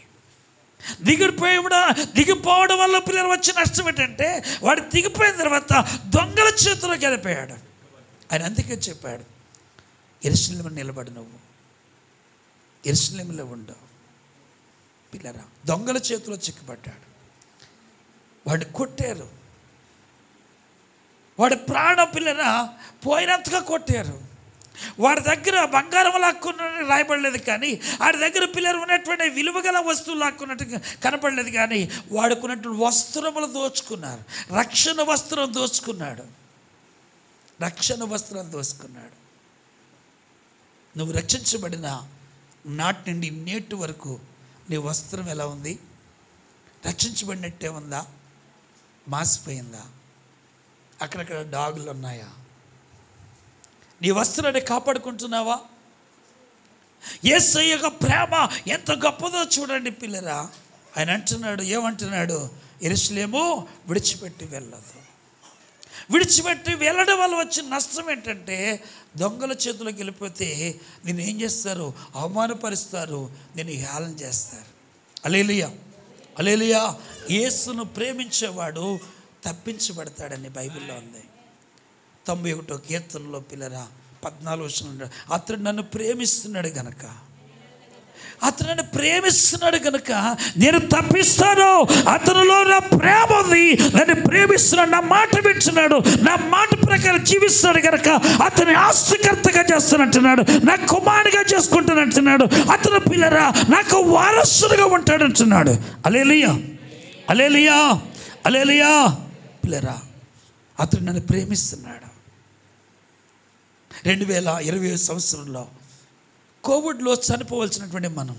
దిగిపోవడం వల్ల పిల్లలు వచ్చి నష్టం ఏంటంటే వాడు దిగిపోయిన తర్వాత దొంగల చేతిలోకి వెళ్ళిపోయాడు. ఆయన అందుకే చెప్పాడు యెరూషలేములో నిలబడి నువ్వు యెరూషలేములో ఉండవు. పిల్లరా దొంగల చేతిలో చిక్కుపడ్డాడు. వాడిని కొట్టారు, వాడి ప్రాణం పిల్లరా పోయినంతగా కొట్టారు. వాడి దగ్గర బంగారం లాక్కున్నట్టు రాయబడలేదు, కానీ వాడి దగ్గర పిల్లలు ఉన్నటువంటి విలువగల వస్తువులు లాక్కున్నట్టు కనపడలేదు. కానీ వాడుకున్నటువంటి వస్త్రములు దోచుకున్నారు. రక్షణ వస్త్రం దోచుకున్నాడు, రక్షణ వస్త్రం దోచుకున్నాడు. నువ్వు రక్షించబడిన నాటి నుండి నేటి వరకు నీ వస్త్రం ఎలా ఉంది? రక్షించబడినట్టే ఉందా? మాసిపోయిందా? అక్కడక్కడ డాగులు ఉన్నాయా? నీ వస్త్రాన్ని కాపాడుకుంటున్నావా? యేసయ్య యొక్క ప్రేమ ఎంత గొప్పదో చూడండి పిల్లరా. ఆయన అంటున్నాడు, ఏమంటున్నాడు? యెరూషలేము విడిచిపెట్టి వెళ్ళదు. విడిచిపెట్టి వెళ్ళడం వల్ల వచ్చిన నష్టం ఏంటంటే, దొంగల చేతులకు వెళ్ళిపోతే నిన్ను ఏం చేస్తారు? అవమానపరుస్తారు, నిన్ను హేళన చేస్తారు. హల్లెలూయా, హల్లెలూయా. యేసును ప్రేమించేవాడు తప్పించబడతాడని బైబిల్లో ఉంది. 91వ కీర్తనలో పిల్లరా 14వ వచనంలో, అతడు నన్ను ప్రేమిస్తున్నాడు గనక, అతను నన్ను ప్రేమిస్తున్నాడు కనుక నేను తప్పిస్తాను. అతనిలో నా ప్రేమ ఉంది, నన్ను ప్రేమిస్తున్నాడు, నా మాట వింటున్నాడు, నా మాట ప్రకారం జీవిస్తాడు కనుక అతని ఆస్తికర్తగా చేస్తానంటున్నాడు, నా కుమారుడిగా చేసుకుంటానంటున్నాడు. అతను పిల్లరా నాకు వారసుడుగా ఉంటాడంటున్నాడు. హల్లెలూయా, హల్లెలూయా, హల్లెలూయా. పిల్లరా అతను నన్ను ప్రేమిస్తున్నాడు. 2020 సంవత్సరంలో కోవిడ్లో చనిపోవలసినటువంటి మనం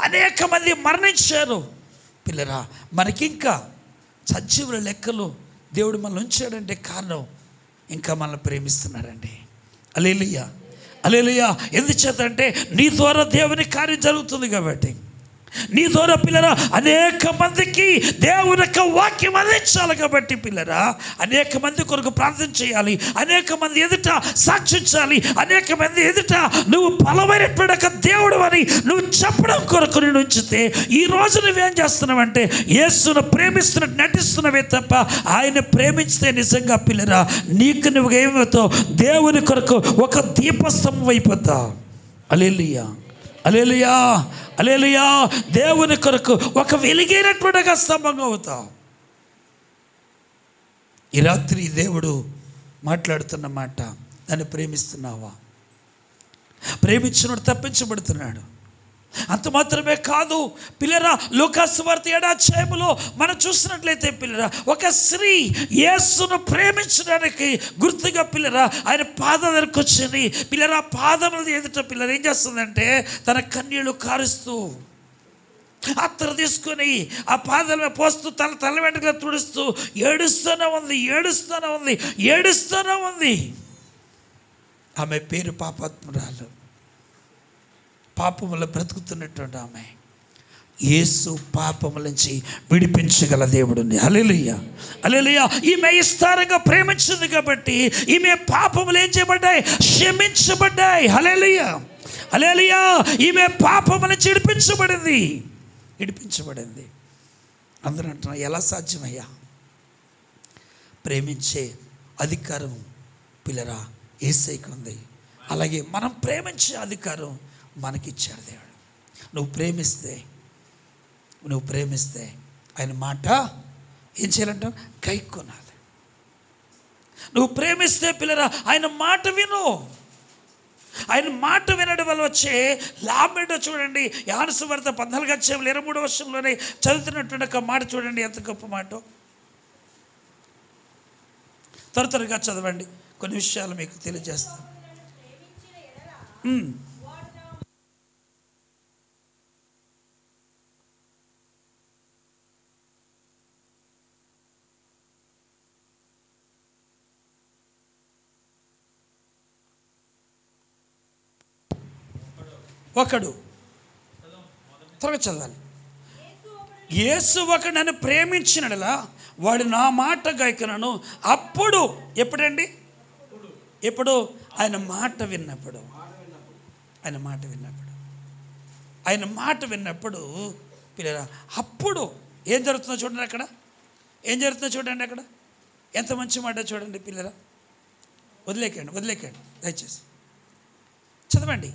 అనేక మంది మరణించారు పిల్లరా. మనకింకా సజీవుల లెక్కలో దేవుడు మనల్ని ఉంచాడంటే కారణం ఇంకా మనల్ని ప్రేమిస్తున్నాడండి. హల్లెలూయా, హల్లెలూయా. ఎందుచేత అంటే నీ ద్వారా దేవుని కార్యం జరుగుతుంది కాబట్టి. నీ ద్వారా పిల్లరా అనేక మందికి దేవుని యొక్క వాక్యం అందించాలి కాబట్టి పిల్లరా అనేక మంది కొరకు ప్రార్థన చేయాలి, అనేక మంది ఎదుట సాక్షించాలి, అనేక మంది ఎదుట నువ్వు బలమైనటువంటి దేవుడు అని నువ్వు చెప్పడం కొరకు నేను ఉంచితే ఈ రోజు నువ్వేం చేస్తున్నావంటే యేసును ప్రేమిస్తున్నట్టు నటిస్తున్నవే తప్ప ఆయన ప్రేమించితే నిజంగా పిల్లరా నీకు నువ్వు ఏమవుతావు? దేవుని కొరకు ఒక దీపస్తంభం అయిపోతావు. హల్లెలూయా, హల్లెలూయా, హల్లెలూయా. దేవుని కొరకు ఒక వెలిగైనటువంటి స్తంభంగా అవుతావు. ఈ రాత్రి దేవుడు మాట్లాడుతున్న మాట, నన్ను ప్రేమిస్తున్నావా? ప్రేమించినోడు తప్పించబడుతున్నాడు. అంత మాత్రమే కాదు పిల్లరా, లూకాసు వార్త 7వ అధ్యాయంలో మనం చూసినట్లయితే పిల్లరా ఒక స్త్రీ యేసును ప్రేమించడానికి గుర్తుగా పిల్లరా ఆయన పాదం దగ్గరకు వచ్చింది. పిల్లరా పాదములు ఎదుట పిల్లలు ఏం చేస్తుందంటే తన కన్నీళ్లు కారుస్తూ అత్తరు తీసుకొని ఆ పాదాల మీద పోస్తూ తల వెంటగా తుడుస్తూ ఏడుస్తూనే ఉంది. ఆమె పేరు పాపాత్మురాలు, పాపములో బ్రతుకుతున్నటువంటి ఆమె. యేసు పాపముల నుంచి విడిపించగల దేవుడు. హల్లెలూయా, హల్లెలూయా. ఈమె విస్తారంగా ప్రేమించింది కాబట్టి ఈమె పాపములు ఏం చేయబడ్డాయి? క్షమించబడ్డాయి. హల్లెలూయా, హల్లెలూయా. ఈమె పాపముల నుంచి విడిపించబడింది. అందరూ అంటున్నారు ఎలా సాధ్యమయ్యా? ప్రేమించే అధికారం పిల్లరా యేసయ్యకు ఉంది. అలాగే మనం ప్రేమించే అధికారం మనకిచ్చాడు దేవుడు. నువ్వు ప్రేమిస్తే ఆయన మాట ఏం చేయాలంట? కైకొనాలి. నువ్వు ప్రేమిస్తే పిల్లరా ఆయన మాట విను. ఆయన మాట వినడం వల్ల వచ్చే లాభం ఏంటో చూడండి. యోహాను సువార్త 14వ అధ్యాయం 23వ వచనంలోనే చదువుతున్నటువంటి ఒక మాట చూడండి, ఎంత గొప్ప మాట. త్వరగా చదవండి, కొన్ని విషయాలు మీకు తెలియజేస్తాను. ఒకడు త్వరగా చదవాలి. యేసు ఒకడు నన్ను ప్రేమించినలా వాడు నా మాట గైకొనను. అప్పుడు ఎప్పుడండి? ఎప్పుడు? ఆయన మాట విన్నప్పుడు పిల్లరా అప్పుడు ఏం జరుగుతుందో చూడండి. ఏం జరుగుతుందో చూడండి. అక్కడ ఎంత మంచి మాట చూడండి పిల్లరా. వదిలేకండి దయచేసి చదవండి.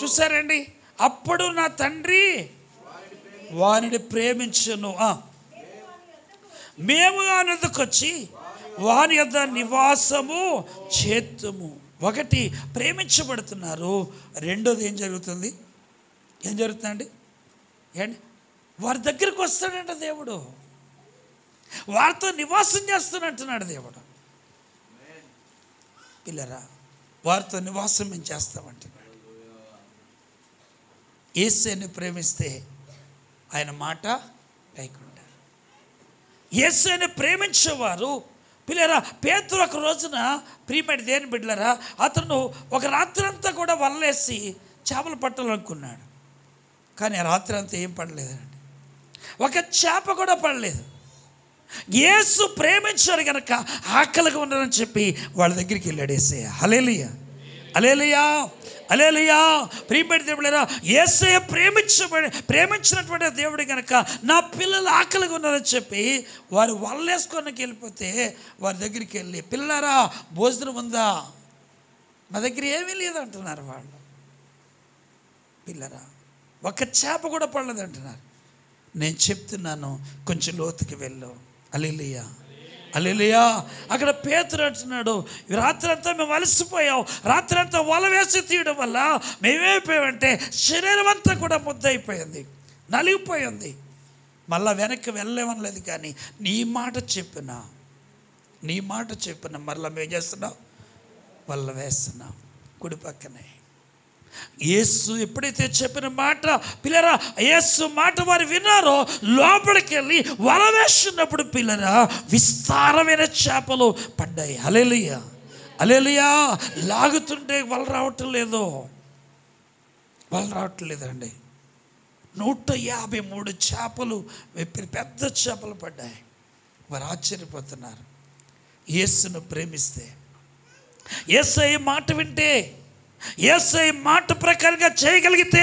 చూసారండి, అప్పుడు నా తండ్రి వారిని ప్రేమించును, మేము వాని వద్దకు వచ్చి వాని యొద్ద నివాసము చేతుము. ఒకటి ప్రేమించబడుతున్నారు, రెండోది ఏం జరుగుతుందండి? ఏంటి? వారి దగ్గరికి వస్తాడంట దేవుడు, వారితో నివాసం చేస్తానంటున్నాడు దేవుడు. పిల్లరా వారితో నివాసం మేము చేస్తామంటున్నాడు. యేసుని ప్రేమిస్తే ఆయన మాట కైకుంటారు. యేసుని ప్రేమించేవారు పిల్లరా, పేతురు ఒక రోజున ప్రియమైన దేని బిడ్డలారా, అతను ఒక రాత్రి అంతా కూడా వల్లేసి చేపలు పట్టాలనుకున్నాడు. కానీ ఆ రాత్రి అంతా ఏం పడలేదండి, ఒక చేప కూడా పడలేదు. యేసు ప్రేమించాడు కనుక ఆకలిగా ఉన్నారని చెప్పి వాళ్ళ దగ్గరికి వెళ్ళాడు యేసయ్య. హల్లెలూయా, హల్లెలూయా, హల్లెలూయా. ప్రియమైన దేవుడారా, యేసయ్య ప్రేమించినటువంటి దేవుడు కనుక నా పిల్లలు ఆకలిగా ఉన్నారని చెప్పి వారు వల్లేసుకోనికి వెళ్ళిపోతే వారి దగ్గరికి వెళ్ళి, పిల్లరా భోజనం ఉందా? మా దగ్గర ఏమీ లేదంటున్నారు వాళ్ళు. పిల్లరా ఒక చేప కూడా పడలేదు అంటున్నారు. నేను చెప్తున్నాను, కొంచెం లోతుకి వెళ్ళు. హల్లెలూయా, హల్లెలూయా. అక్కడ పేతురు అంటున్నాడు, రాత్రి అంతా మేము అలసిపోయాం, రాత్రి అంతా వల వేసి తీయడం వల్ల మేమేమైపోయామంటే శరీరం అంతా కూడా ముద్దయిపోయింది, నలిగిపోయింది. మళ్ళా వెనక్కి వెళ్ళలేమనలేదు. కానీ నీ మాట చెప్పిన మరలా మేము చేస్తున్నాం, వల్ల వేస్తున్నాం కుడి పక్కనే. యేసు ఎప్పుడైతే చెప్పిన మాట పిల్లరా, యేసు మాట వారు విన్నారో లోపలికి వెళ్ళి వల వేస్తున్నప్పుడు పిల్లరా విస్తారమైన చేపలు పడ్డాయి. హల్లెలూయా, హల్లెలూయా. లాగుతుంటే వల రావటం లేదండి. 153 చేపలు, పెద్ద చేపలు పడ్డాయి. వారు ఆశ్చర్యపోతున్నారు. యేసును ప్రేమిస్తే, యేసయ్య మాట వింటే, యేసయ్య మాట ప్రకారంగా చేయగలిగితే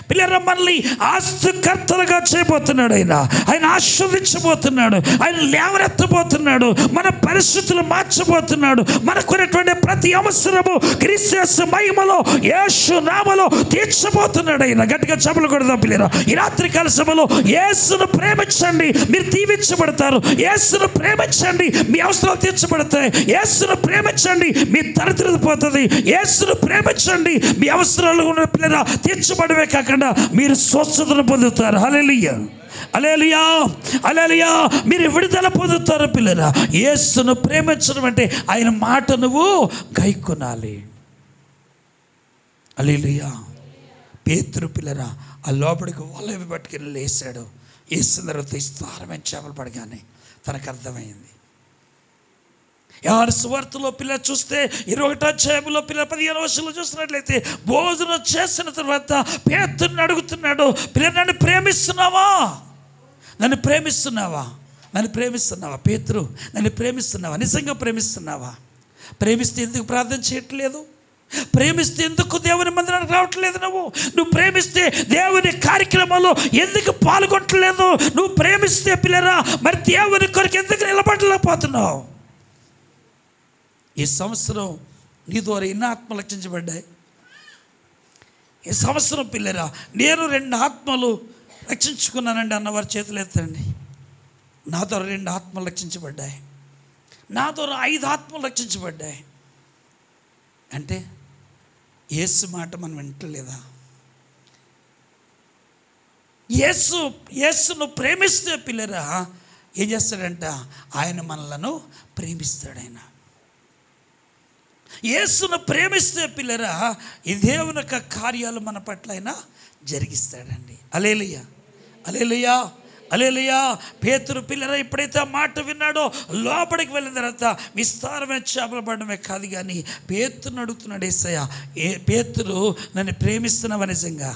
పిల్లరా మనల్ని ఆస్తికర్తలుగా చేయబోతున్నాడు. ఆయన ఆస్వాదించబోతున్నాడు, ఆయన లేవనెత్తబోతున్నాడు, మన పరిస్థితులు మార్చబోతున్నాడు. మనకున్నటువంటి ప్రతి అవసరము క్రీస్తు మహిమలో యేసు నామములో తీర్చబోతున్నాడు. ఆయన గట్టిగా చప్పట్లు కొడదాం పిల్లరా. ఈ రాత్రి కాల సభలో యేసును ప్రేమించండి, మీరు దీవించబడతారు. యేసును ప్రేమించండి, మీ అవసరాలు తీర్చబడతాయి. యేసును ప్రేమించండి, మీ దరిద్రత పోతుంది. యేసును ప్రేమించండి, మీ అవసరాలు ఉన్న పిల్లరా తీర్చబడమే కాకుండా మీరు స్వస్థతను పొందుతారు. హల్లెలూయా, హల్లెలూయా, హల్లెలూయా. మీరు విడుదల పొందుతారు పిల్లరా. యేసును ప్రేమించడం అంటే ఆయన మాట నువ్వు గైకొనాలి. హల్లెలూయా. పేతురు పిల్లరా ఆ లోపలికి వల పట్టుకుని లేచాడు. యేసు తర్వాత విస్తారమైన చేపలు పడగానే తనకు అర్థమైంది. యోహాను సువార్తలో పిల్లలు చూస్తే 21వ అధ్యాయంలో పిల్లలు 15వ వచనంలో చూసినట్లయితే భోజనం చేసిన తర్వాత పేతురుని అడుగుతున్నాడు, పిల్లలు నన్ను ప్రేమిస్తున్నావా? పేతురు నన్ను ప్రేమిస్తున్నావా? నిజంగా ప్రేమిస్తున్నావా? ప్రేమిస్తే ఎందుకు ప్రార్థన చేయట్లేదు? ప్రేమిస్తే ఎందుకు దేవుని మందిరానికి రావట్లేదు? నువ్వు ప్రేమిస్తే దేవుని కార్యక్రమంలో ఎందుకు పాల్గొనట్లేదు? నువ్వు ప్రేమిస్తే పిల్లరా మరి దేవుని కొరకు ఎందుకు నిలబడలేకపోతున్నావు? ఈ సంవత్సరం నీ ద్వారా ఎన్ని ఆత్మలు రక్షించబడ్డాయి? ఈ సంవత్సరం పిల్లరా నేను 2 ఆత్మలు రక్షించుకున్నానండి అన్నవారు చేతులు ఎత్తండి. నా ద్వారా 2 ఆత్మలు రక్షించబడ్డాయి, నా ద్వారా 5 ఆత్మలు రక్షించబడ్డాయి. అంటే యేసు మాట మనం వింటలేదా? యేసును ప్రేమిస్తే పిల్లరా ఏం చేస్తాడంట? ఆయన మనలను ప్రేమిస్తాడు. ఆయన యేసును ప్రేమిస్తే పిల్లరా ఈ దేవుని యొక్క కార్యాలు మన పట్ల ఆయన జరిగిస్తాడండి. హల్లెలూయా, హల్లెలూయా, హల్లెలూయా. పేతురు పిల్లరా ఎప్పుడైతే ఆ మాట విన్నాడో లోపలికి వెళ్ళిన తర్వాత విస్తారమైన చేపలు పడడమే కాదు కానీ పేతురుని అడుగుతున్నాడు యేసయ్య, పేతురు నన్ను ప్రేమిస్తున్నావా నిజంగా?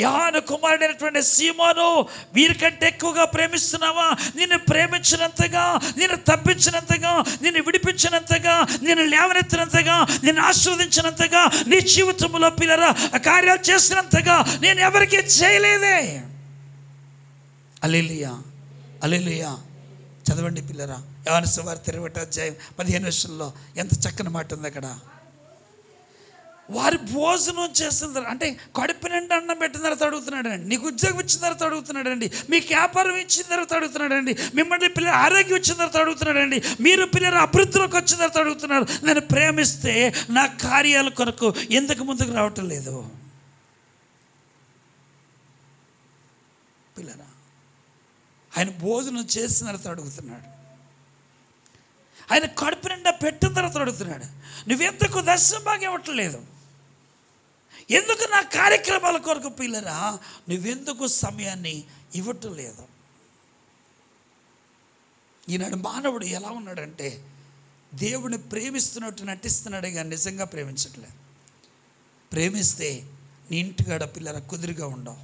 యోహాను కుమారుడైనటువంటి సీమోను వీరికంటే ఎక్కువగా ప్రేమిస్తున్నావా? నిన్ను ప్రేమించినంతగా, నిన్ను తప్పించినంతగా, నిన్ను విడిపించినంతగా, నిన్ను లేవనెత్తినంతగా, నిన్ను ఆస్వాదించినంతగా, నీ జీవితంలో పిల్లరా కార్యాలు చేసినంతగా నేను ఎవరికీ చేయలేదే. హల్లెలూయా, హల్లెలూయా. చదవండి పిల్లరా యోహాను సువార్త 21వ అధ్యాయం 15వ వచనంలో ఎంత చక్కని మాట ఉంది అక్కడ. వారి భోజనం చేసిన తర్వాత అంటే కడుపు నిండా అన్నం పెట్టిన తర్వాత అడుగుతున్నాడండి, నీకు ఉద్యోగం ఇచ్చిన తర్వాత అడుగుతున్నాడండి, మీకు వ్యాపారం ఇచ్చిన తర్వాత అడుగుతున్నాడండి, మిమ్మల్ని పిల్లలు ఆరోగ్యం ఇచ్చిన తర్వాత అడుగుతున్నాడండి, మీరు పిల్లలు అభివృద్ధిలోకి వచ్చిన తర్వాత అడుగుతున్నారు. నేను ప్రేమిస్తే నా కార్యాల కొరకు ఎందుకు ముందుకు రావటం లేదు? పిల్లరా ఆయన భోజనం చేసిన తర్వాత అడుగుతున్నాడు. ఆయన కడుపు నిండా పెట్టిన తర్వాత అడుగుతున్నాడు, నువ్వెందుకు దశమ భాగం ఇవ్వట్లేదు? ఎందుకు నా కార్యక్రమాల కొరకు పిల్లరా నువ్వెందుకు సమయాన్ని ఇవ్వటం లేదు? ఈనాడు మానవుడు ఎలా ఉన్నాడంటే దేవుని ప్రేమిస్తున్నట్టు నటిస్తున్నాడే కానీ నిజంగా ప్రేమించట్లేదు. ప్రేమిస్తే నీ ఇంటికాడ పిల్లరా కుదురుగా ఉండవు.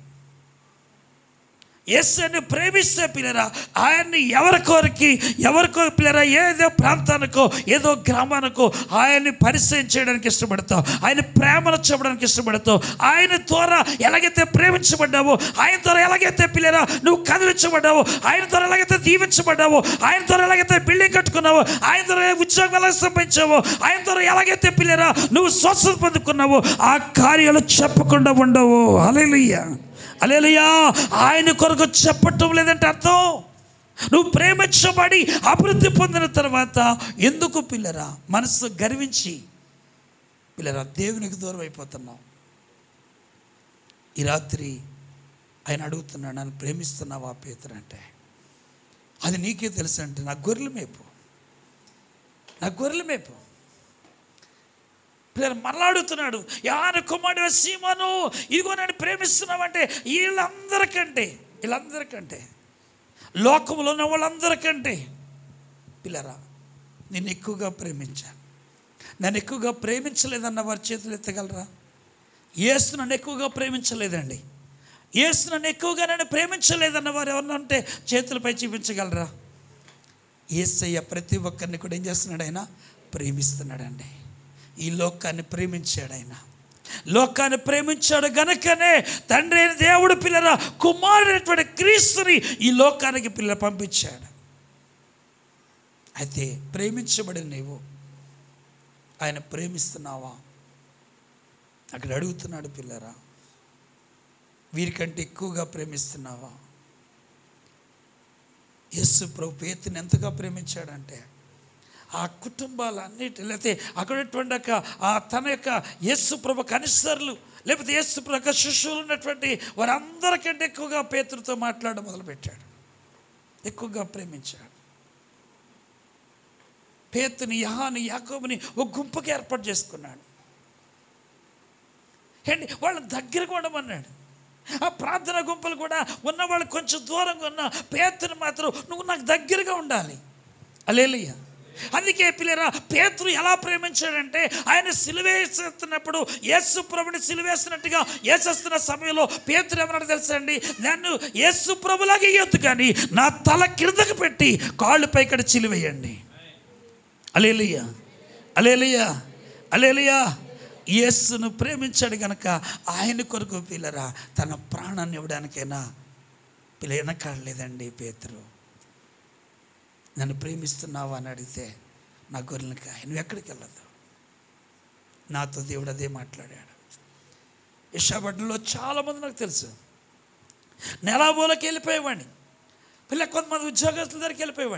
యేసుని ప్రేమిస్తే పిల్లరా ఆయన్ని ఎవరికో పిల్లరా ఏదో ప్రాంతానికో ఏదో గ్రామానికో ఆయన్ని పరిచయం చేయడానికి ఇష్టపడతావు, ఆయన ప్రేమను చెప్పడానికి ఇష్టపడతావు. ఆయన ద్వారా ఎలాగైతే ప్రేమించబడ్డావో, ఆయన ద్వారా ఎలాగైతే పిల్లరా నువ్వు కదిలించబడ్డావో, ఆయన ద్వారా ఎలాగైతే దీవించబడ్డావో, ఆయన ద్వారా ఎలాగైతే బిల్డింగ్ కట్టుకున్నావో, ఆయన ద్వారా ఉద్యోగం ఎలా సంపాదించావో, ఆయన ద్వారా ఎలాగైతే పిల్లరా నువ్వు స్వస్థత పొందుకున్నావో ఆ కార్యాలు చెప్పకుండా ఉండవు. హల్లెలూయా, హల్లెలూయా. ఆయన కొరకు చెప్పటం లేదంటే అర్థం నువ్వు ప్రేమించబడి అభివృద్ధి పొందిన తర్వాత ఎందుకు పిల్లరా మనసు గర్వించి పిల్లరా దేవునికి దూరం అయిపోతున్నావు. ఈ రాత్రి ఆయన అడుగుతున్నాడు, నన్ను ప్రేమిస్తున్నావా పేతురు అంటే? అది నీకే తెలుసు అంటే నా గొర్రెల మేపు. పిల్లలు మరలా అడుగుతున్నాడు, యాన కుమారుడు సీమోను, ఇదిగో నన్ను ప్రేమిస్తున్నావంటే వీళ్ళందరికంటే లోకంలో ఉన్న వాళ్ళందరికంటే పిల్లరా నేను ఎక్కువగా ప్రేమించాను. నన్ను ఎక్కువగా ప్రేమించలేదన్న వారి చేతులు ఎత్తగలరా? యేసు నన్ను ఎక్కువగా ప్రేమించలేదండి, యేసు నన్ను ఎక్కువగా ప్రేమించలేదన్న వారు ఎవరన్నా ఉంటే చేతులపై చూపించగలరా? యేసయ్య ప్రతి ఒక్కరిని కూడా ఏం చేస్తున్నాడు? ఆయన ప్రేమిస్తున్నాడండి. ఈ లోకాన్ని ప్రేమించాడు. ఆయన లోకాన్ని ప్రేమించాడు గనుకనే తండ్రి అయిన దేవుడు పిల్లరా కుమారుడైనటువంటి క్రీస్తుని ఈ లోకానికి పిల్లలు పంపించాడు. అయితే ప్రేమించబడిన నీవు ఆయన ప్రేమిస్తున్నావా? అక్కడ అడుగుతున్నాడు పిల్లరా, వీరికంటే ఎక్కువగా ప్రేమిస్తున్నావా? యేసు ప్రభు పేతుని ఎంతగా ప్రేమించాడంటే ఆ కుటుంబాలన్నిటి లేకపోతే అక్కడటువంటి తన యొక్క యేసు ప్రభు కనిసరులు లేకపోతే యేసు ప్రభు యొక్క శిష్యులు ఉన్నటువంటి వారందరికంటే ఎక్కువగా పేతురుతో మాట్లాడడం మొదలుపెట్టాడు, ఎక్కువగా ప్రేమించాడు. పేతుని, యోహాను, యాకోబుని ఒక గుంపుకి ఏర్పాటు చేసుకున్నాడు. ఏంటి వాళ్ళని దగ్గరకు ఉండమన్నాడు. ఆ ప్రార్థన గుంపులు కూడా ఉన్నవాళ్ళు కొంచెం దూరంగా ఉన్న పేతుని మాత్రం నువ్వు నాకు దగ్గరగా ఉండాలి. హల్లెలూయా. అందుకే పిల్లరా పేతురు ఎలా ప్రేమించాడంటే ఆయన సిలువేస్తున్నప్పుడు యేసు ప్రభుని సిలువేస్తున్నట్టుగా యేసేస్తున్న సమయంలో పేతురు ఏమన్నాడు తెలుసా అండి? నన్ను యేసు ప్రభులాగా ఇయ్యొద్దు కానీ నా తల కిందకు పెట్టి కాళ్ళు పైకడ సిలువేయండి. హల్లెలూయా, హల్లెలూయా, హల్లెలూయా. యేసును ప్రేమించాడు కనుక ఆయన కొరకు పిల్లరా తన ప్రాణాన్ని ఇవ్వడానికైనా పిల్ల వెనకాడలేదండి పేతురు. నన్ను ప్రేమిస్తున్నావా అని అడిగితే నా గొర్రెలకి నువ్వు ఎక్కడికి వెళ్ళదు, నాతో దేవుడు అదే మాట్లాడాడు. యెషాబడ్లో చాలామంది నాకు తెలుసు నెలాబోలకి వెళ్ళిపోయేవాడిని, కొంతమంది ఉద్యోగస్తుల దగ్గరికి వెళ్ళిపోయి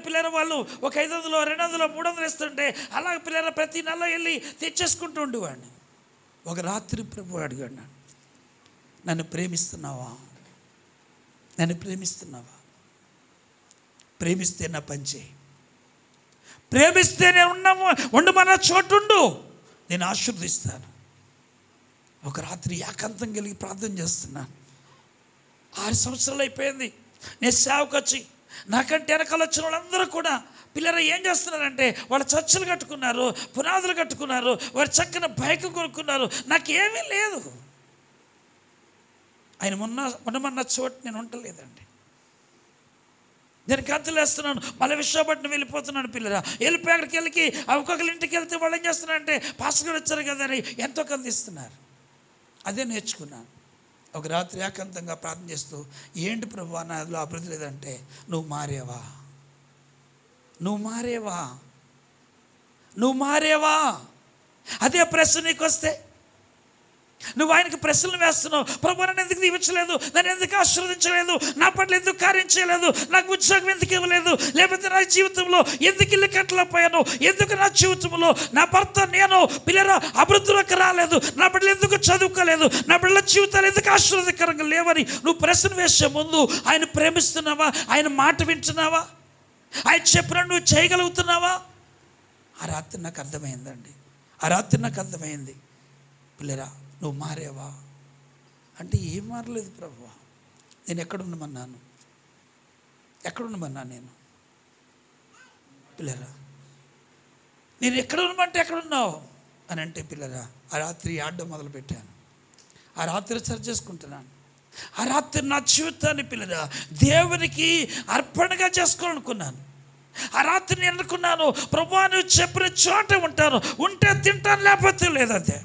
పిల్లల వాళ్ళు ఒక 500, 200, 300 ఇస్తుంటే అలాగే పిల్లల ప్రతి నెల వెళ్ళి తెచ్చేసుకుంటూ ఉండేవాడిని. ఒక రాత్రి ప్రభు అడిగాడు, నన్ను ప్రేమిస్తున్నావా? ప్రేమిస్తే నా పని చేయి, ప్రేమిస్తే నేను ఉండమన్న చోటుండు, నేను ఆశీర్వదిస్తాను. ఒక రాత్రి ఏకాంతం కలిగి ప్రార్థన చేస్తున్నాను. 6 సంవత్సరాలు అయిపోయింది నేను సేవకు వచ్చి. నాకంటే వెనకాల వచ్చిన వాళ్ళందరూ కూడా పిల్లలు ఏం చేస్తున్నారంటే వాళ్ళు చర్చలు కట్టుకున్నారు, పునాదులు కట్టుకున్నారు, వారు చక్కని బైక్ కొనుక్కున్నారు. నాకేమీ లేదు. ఆయన ఉండమన్న చోటు నేను ఉండలేదండి. నేను గంతులేస్తున్నాను, మళ్ళీ విశాఖపట్నం వెళ్ళిపోతున్నాను. పిల్లరా వెళ్ళిపోయి అక్కడికి వెళ్ళి ఒక్కొక్కరి ఇంటికి వెళ్తే వాళ్ళు ఏం చేస్తున్నారంటే పాస్టర్ గారు వచ్చారు కదా అని ఎంతో కందిస్తున్నారు. అదే నేర్చుకున్నాను. ఒక రాత్రి ఏకాంతంగా ప్రార్థన చేస్తూ, ఏంటి ప్రభువా నాలో అభివృద్ధి లేదంటే, నువ్వు మారేవా? అదే ప్రశ్న నీకు వస్తే నువ్వు ఆయనకు ప్రశ్నలు వేస్తున్నావు. ప్రభు నన్ను ఎందుకు దీవించలేదు, నన్ను ఎందుకు ఆశీర్వదించలేదు, నా పట్ల ఎందుకు కార్యం చేయలేదు, నాకు ఉద్యోగం ఎందుకు ఇవ్వలేదు, లేకపోతే నా జీవితంలో ఎందుకు ఇల్లు కట్టలేకపోయాను, ఎందుకు నా జీవితంలో నా భర్త నేను పిల్లల అభివృద్ధిలోకి రాలేదు, నా బిడ్డలు ఎందుకు చదువుకోలేదు, నా బిడ్డల జీవితాలు ఎందుకు ఆశీర్వాదకరంగా లేవని నువ్వు ప్రశ్న వేసే ముందు ఆయన ప్రేమిస్తున్నావా, ఆయన మాట వింటున్నావా? ఆయన చెప్పిన నువ్వు చేయగలుగుతున్నావా? ఆ రాత్రి నాకు అర్థమైందండి. ఆ రాత్రి నాకు అర్థమైంది, పిల్లరా నువ్వు మారేవా అంటే ఏం మారలేదు ప్రభువా. నేను ఎక్కడున్నామన్నాను నేను? పిల్లరా నేను ఎక్కడ ఉన్నామంటే ఎక్కడున్నావు అని అంటే, పిల్లరా ఆ రాత్రి ఆడడం మొదలుపెట్టాను. ఆ రాత్రి సరి చేసుకుంటున్నాను. ఆ రాత్రి నా జీవితాన్ని పిల్లరా దేవునికి అర్పణగా చేసుకోవాలనుకున్నాను. ఆ రాత్రి నేను అనుకున్నాను, ప్రభువా నువ్వు చెప్పిన చోట ఉంటాను, ఉంటే తింటాను, లేకపోతే లేదంతే.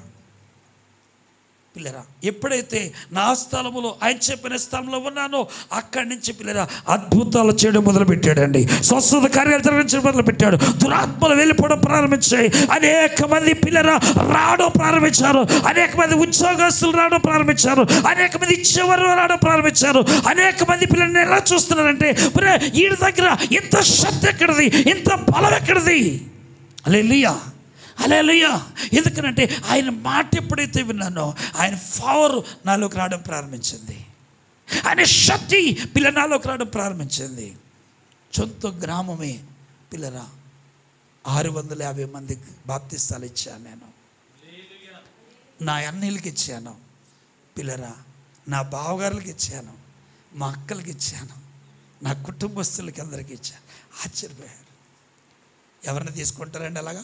పిల్లరా ఎప్పుడైతే నా స్థలములో ఆయన చెప్పిన స్థలంలో ఉన్నానో అక్కడి నుంచి పిల్లరా అద్భుతాలు చేయడం మొదలుపెట్టాడండి. స్వస్థత కార్యాలు జరిగించడం మొదలుపెట్టాడు. దురాత్మలు వెళ్ళిపోవడం ప్రారంభించాయి. అనేక మంది పిల్లరా రావడం ప్రారంభించారు. అనేక మంది ఉద్యోగస్తులు రావడం ప్రారంభించారు. అనేక మంది ఇచ్చేవారు రావడం ప్రారంభించారు. అనేక మంది పిల్లల్ని ఎలా చూస్తున్నారంటే, వీడి దగ్గర ఇంత శక్తి ఎక్కడిది, ఇంత బలం ఎక్కడిది? హల్లెలూయా, హల్లెలూయా. ఎందుకనంటే ఆయన మాట ఎప్పుడైతే విన్నానో ఆయన పవర్ నాలోకి రావడం ప్రారంభించింది. ఆయన శక్తి నాలోకి రావడం ప్రారంభించింది. సొంత గ్రామమే పిల్లరా 650 మందికి బాప్తిస్తాలు ఇచ్చాను నేను. నా అన్నయ్యలకి ఇచ్చాను పిల్లరా, నా బావగారులకి ఇచ్చాను, మా అక్కలకి ఇచ్చాను, నా కుటుంబస్తులకి అందరికీ ఇచ్చాను. ఆశ్చర్యపోయారు. ఎవరిని తీసుకుంటారండి అలాగా?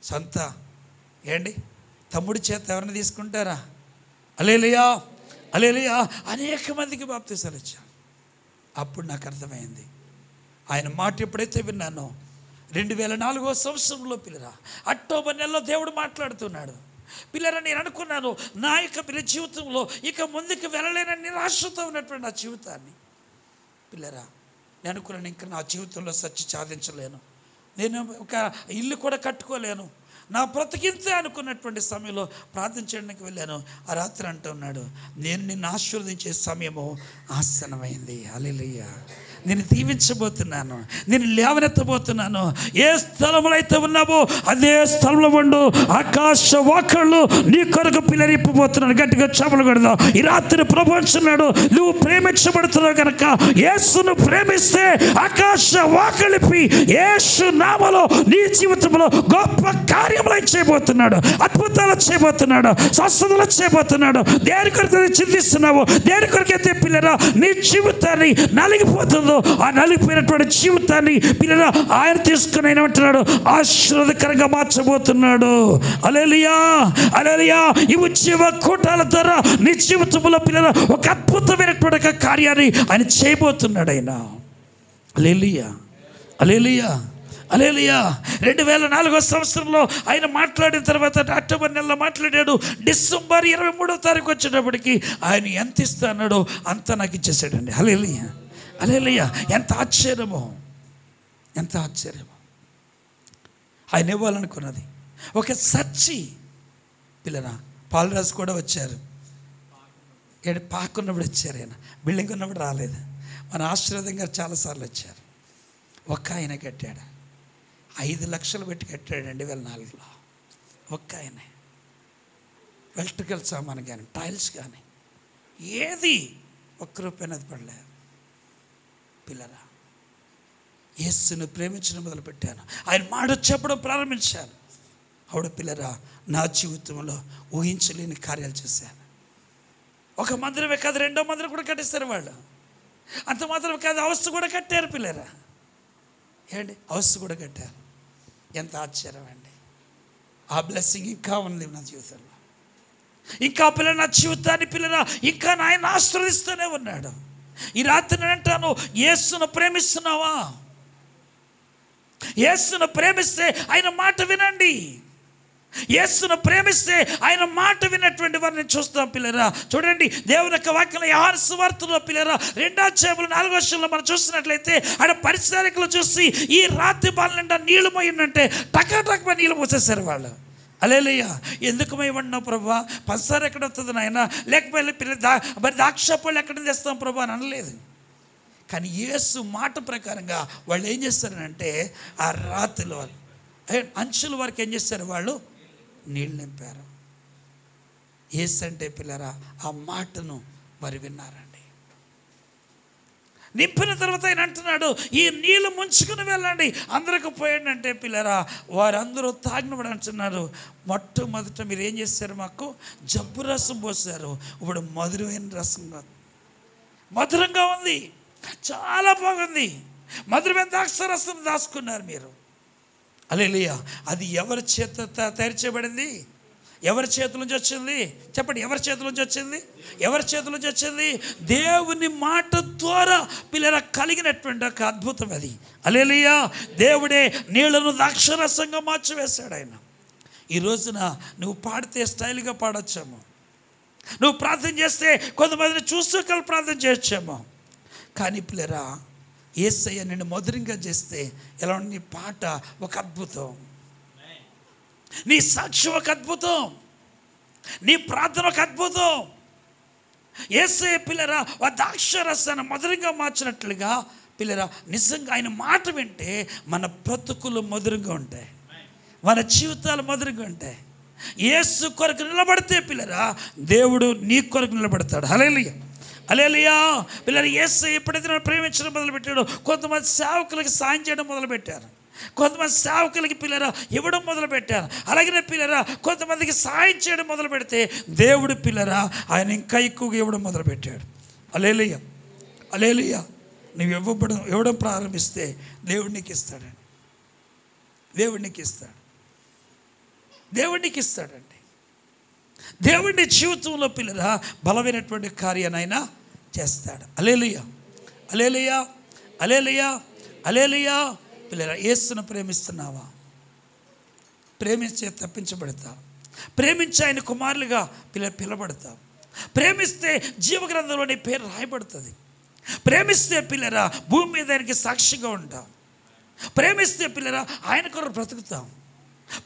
సొంత ఏంటి తమ్ముడి చేత ఎవరిని తీసుకుంటారా? హల్లెలూయా, హల్లెలూయా. అనేక మందికి బాప్తిసాలు ఇచ్చాను. అప్పుడు నాకు అర్థమైంది, ఆయన మాట ఎప్పుడైతే విన్నానో 2004వ సంవత్సరంలో పిల్లరా అక్టోబర్ నెలలో దేవుడు మాట్లాడుతున్నాడు. పిల్లరా నేను అనుకున్నాను, నా యొక్క పిల్ల జీవితంలో ఇక ముందుకు వెళ్ళలేనని నిరాశతో ఉన్నటువంటి నా జీవితాన్ని పిల్లరా నేను అనుకున్నాను, ఇంకా నా జీవితంలో సచ్చి సాధించలేను, నేను ఒక ఇల్లు కూడా కట్టుకోలేను, నా బ్రతికింతే అనుకున్నటువంటి సమయంలో ప్రార్థన చేయడానికి వెళ్ళాను. ఆ రాత్రి అంటున్నాడు, నేను నిన్ను ఆశీర్వదించే సమయము ఆసన్నమైంది. హల్లెలూయా. నేను దీవించబోతున్నాను, నేను లేవనెత్తబోతున్నాను. ఏ స్థలంలో అయితే ఉన్నావో అదే స్థలంలో ఉండు. ఆకాశ వాకళ్ళు నీ కొరకు పిల్లరిప్పబోతున్నాను. గట్టిగా చపలు కొడదాం. ఈ రాత్రి ప్రభు అంటున్నాడు, నువ్వు ప్రేమించబడుతున్నావు కనుక యేసును ప్రేమిస్తే ఆకాశ వాకలిపి యేసు నామములో నీ జీవితంలో గొప్ప కార్యములు చేయబోతున్నాడు, అద్భుతాలు చేయబోతున్నాడు, స్వస్థతలు చేయబోతున్నాడు. దేని కొరకు చింతిస్తున్నావు, దేని కొరకైతే పిల్లరా నీ జీవితాన్ని నలిగిపోతుందో ఆ నలిగిపోయినటువంటి జీవితాన్ని పిల్లరా ఆయన తీసుకుని ఏమంటున్నాడు, ఆశీర్వాదకరంగా మార్చబోతున్నాడు. హల్లెలూయా, హల్లెలూయా. ఈ ఉద్యోగ కూటాల ద్వారా నీ జీవితంలో పిల్లరా ఒక అద్భుతమైనటువంటి కార్యాన్ని ఆయన చేయబోతున్నాడు. ఆయన హల్లెలూయా, హల్లెలూయా, హల్లెలూయా. 2004వ సంవత్సరంలో ఆయన మాట్లాడిన తర్వాత అక్టోబర్ నెలలో మాట్లాడాడు. డిసెంబర్ 23వ తారీఖు వచ్చేటప్పటికి ఆయన ఎంత ఇస్తాడో అంత నాకు ఇచ్చేసాడండి. హల్లెలూయా, హల్లెలూయా. ఎంత ఆశ్చర్యమో, ఎంత ఆశ్చర్యమో. ఆయన ఇవ్వాలనుకున్నది ఒక సచ్చి పిల్లరా. పాలరాజు కూడా వచ్చారు, పాకున్నప్పుడు వచ్చారు, ఆయన బిల్డింగ్ ఉన్నప్పుడు రాలేదు. మన ఆశీర్వాదం గారు చాలాసార్లు వచ్చారు. ఒక్క ఆయన కట్టాడు, 5 లక్షలు పెట్టి కట్టాడు 2004లో. ఒక్క ఆయనే. ఎలక్ట్రికల్ సామాన్ కానీ టైల్స్ కానీ ఏది ఒక్క రూపాయనది పడలేదు. పిల్లరా యేసును ప్రేమించడం మొదలుపెట్టాను. ఆయన మాట చెప్పడం ప్రారంభించాను. ఆవిడ పిల్లరా నా జీవితంలో ఊహించలేని కార్యాలు చేశాను. ఒక మందిరమే కాదు, 2వ మందిరం కూడా కట్టిస్తారు వాళ్ళు. అంత మాత్రమే కాదు, అవస్థ కూడా కట్టారు పిల్లరా. ఏంటి అవస్థ కూడా కట్టారు. ఎంత ఆశ్చర్యం అండి. ఆ బ్లెస్సింగ్ ఇంకా ఉంది నా జీవితంలో. ఇంకా పిల్లలు నా జీవితాన్ని పిల్లరా ఇంకా ఆయన ఆశీర్వదిస్తూనే ఉన్నాడు. ఈ రాత్రి నేను అంటాను, యేసును ప్రేమిస్తున్నావా? యేసును ప్రేమిస్తే ఆయన మాట వినండి. యేసును ప్రేమిస్తే ఆయన మాట విన్నటువంటి వారిని చూస్తాం పిల్లరా. చూడండి దేవుని యొక్క వాక్యంలో యోహాను సువార్తలో పిల్లరా 2వ అధ్యాయంలో 4వ వచనంలో మనం చూసినట్లయితే ఆడ పరిచారకులు చూసి ఈ రాత్రి బాల నిండా నీళ్లు పోయిందంటే టకటక నీళ్ళు పోసేసారు వాళ్ళు. హల్లెలూయా. ఎందుకు మేమన్నావు ప్రభువా? పంచదార ఎక్కడ వస్తుంది నాయన, లేకపోతే మరి ద్రాక్ష పళ్ళు ఎక్కడ తెస్తాం ప్రభు అని అనలేదు. కానీ యేసు మాట ప్రకారంగా వాళ్ళు ఏం చేస్తారనంటే ఆ రాత్రిలో అంచుల వరకు ఏం చేస్తారు, వాళ్ళు నీళ్ళు నింపారు. యేసు అంటే పిల్లరా ఆ మాటను వారు విన్నారండి. నింపిన తర్వాత ఆయన అంటున్నాడు, ఈ నీళ్ళు ముంచుకుని వెళ్ళండి, అందరికి పోయండి అంటే పిల్లరా వారందరూ తాగినప్పుడు అంటున్నారు, మొట్టమొదట మీరు ఏం చేశారు, మాకు జబ్బు రసం పోసారు, ఇప్పుడు మధురమైన రసంగా మధురంగా ఉంది, చాలా బాగుంది, మధురమైన ద్రాక్ష రసం దాచుకున్నారు మీరు. హల్లెలూయా. అది ఎవరి చేత తయారు చేయబడింది? ఎవరి చేతుల నుంచి వచ్చింది? చెప్పండి, ఎవరి చేతుల నుంచి వచ్చింది? ఎవరి చేతుల నుంచి వచ్చింది? దేవుని మాట ద్వారా పిల్లల కలిగినటువంటి ఒక అద్భుతం అది. హల్లెలూయా. దేవుడే నీళ్లను ద్రాక్షరసంగా మార్చివేశాడు ఆయన. ఈ రోజున నువ్వు పాడితే స్టైల్గా పాడొచ్చాము, నువ్వు ప్రార్థన చేస్తే కొంతమందిని చూస్తూ ప్రార్థన చేయొచ్చాము, కానీ పిల్లరా యేసయ్య నిన్ను మధురంగా చేస్తే ఎలా ఉంది? నీ పాట ఒక అద్భుతం, నీ సాక్ష్యం ఒక అద్భుతం, నీ ప్రార్థన ఒక అద్భుతం. యేసయ్య పిల్లరా ఆ ద్రాక్షరసాన్ని మధురంగా మార్చినట్లుగా పిల్లరా నిజంగా ఆయన మాట వింటే మన బ్రతుకులు మధురంగా ఉంటాయి, మన జీవితాలు మధురంగా ఉంటాయి. యేసు కొరకు నిలబడితే పిల్లరా దేవుడు నీ కొరకు నిలబడతాడు. హల్లెలూయా. హల్లెలూయా. పిల్లలు యేసయ్య ఎప్పుడైతే ప్రేమించడం మొదలుపెట్టాడో కొంతమంది సేవకులకి సాయం చేయడం మొదలుపెట్టారు, కొంతమంది సేవకులకి పిల్లరా ఇవ్వడం మొదలుపెట్టారు. అలాగే పిల్లరా కొంతమందికి సాయం చేయడం మొదలు పెడితే దేవుడు పిల్లరా ఆయన ఇంకా ఎక్కువగా ఇవ్వడం మొదలుపెట్టాడు. హల్లెలూయా. హల్లెలూయా. నువ్వు ఇవ్వడం ప్రారంభిస్తే దేవుడు నీకు ఇస్తాడండి, దేవుడు నీకు ఇస్తాడు, దేవుడు నీకు ఇస్తాడండి. దేవుడి జీవితంలో పిల్లరా బలమైనటువంటి కార్యానైనా చేస్తాడు. హల్లెలూయా. హల్లెలూయా. హల్లెలూయా. హల్లెలూయా. పిల్లరా యేసును ప్రేమిస్తున్నావా? ప్రేమించే తప్పించబడతావు, ప్రేమించి ఆయన కుమారులుగా పిలబడతావు. ప్రేమిస్తే జీవగ్రంథంలో నీ పేరు రాయబడుతుంది. ప్రేమిస్తే పిల్లరా భూమి మీద ఆయనకి సాక్షిగా ఉంటావు. ప్రేమిస్తే పిల్లరా ఆయన కొరకు బ్రతుకుతాం.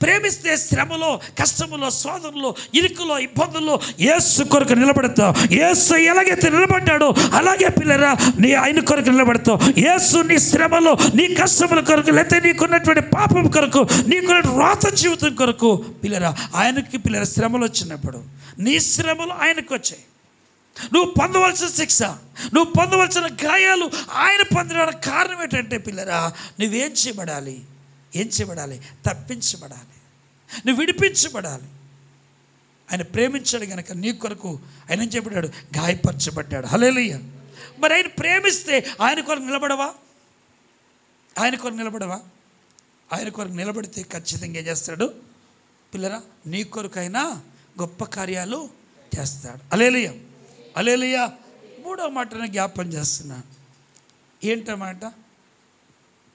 ప్రేమిస్తే శ్రమలో, కష్టములో, శోధనలో, ఇరుకులో, ఇబ్బందుల్లో యేసు కొరకు నిలబడతావు. యేసు ఎలాగైతే నిలబడ్డాడో అలాగే పిల్లరా నీ ఆయన కొరకు నిలబడతావు. యేసు నీ శ్రమలో, నీ కష్టముల కొరకు, లేకపోతే నీకున్నటువంటి పాపం కొరకు, నీకున్న రాత జీవితం కొరకు పిల్లరా ఆయనకి పిల్లరా శ్రమలు వచ్చినప్పుడు నీ శ్రమలు ఆయనకు వచ్చాయి. నువ్వు పొందవలసిన శిక్ష, నువ్వు పొందవలసిన గాయాలు ఆయన పొందడానికి కారణం ఏంటంటే పిల్లరా నువ్వేం చేయబడాలి? ఏం చేయబడాలి? తప్పించబడాలి, నువ్వు విడిపించబడాలి. ఆయన ప్రేమించాడు కనుక నీ కొరకు ఆయన ఏం చేయబడ్డాడు? గాయపరచబడ్డాడు. హల్లెలూయా. మరి ఆయన ప్రేమిస్తే ఆయన కొరకు నిలబడవా? ఆయన కొరకు నిలబడవా? ఆయన కొరకు నిలబడితే ఖచ్చితంగా ఏం చేస్తాడు పిల్లరా? నీ కొరకైనా గొప్ప కార్యాలు చేస్తాడు. హల్లెలూయా. హల్లెలూయా. మూడో మాటను జ్ఞాపం చేస్తున్నాను. ఏంటన్నమాట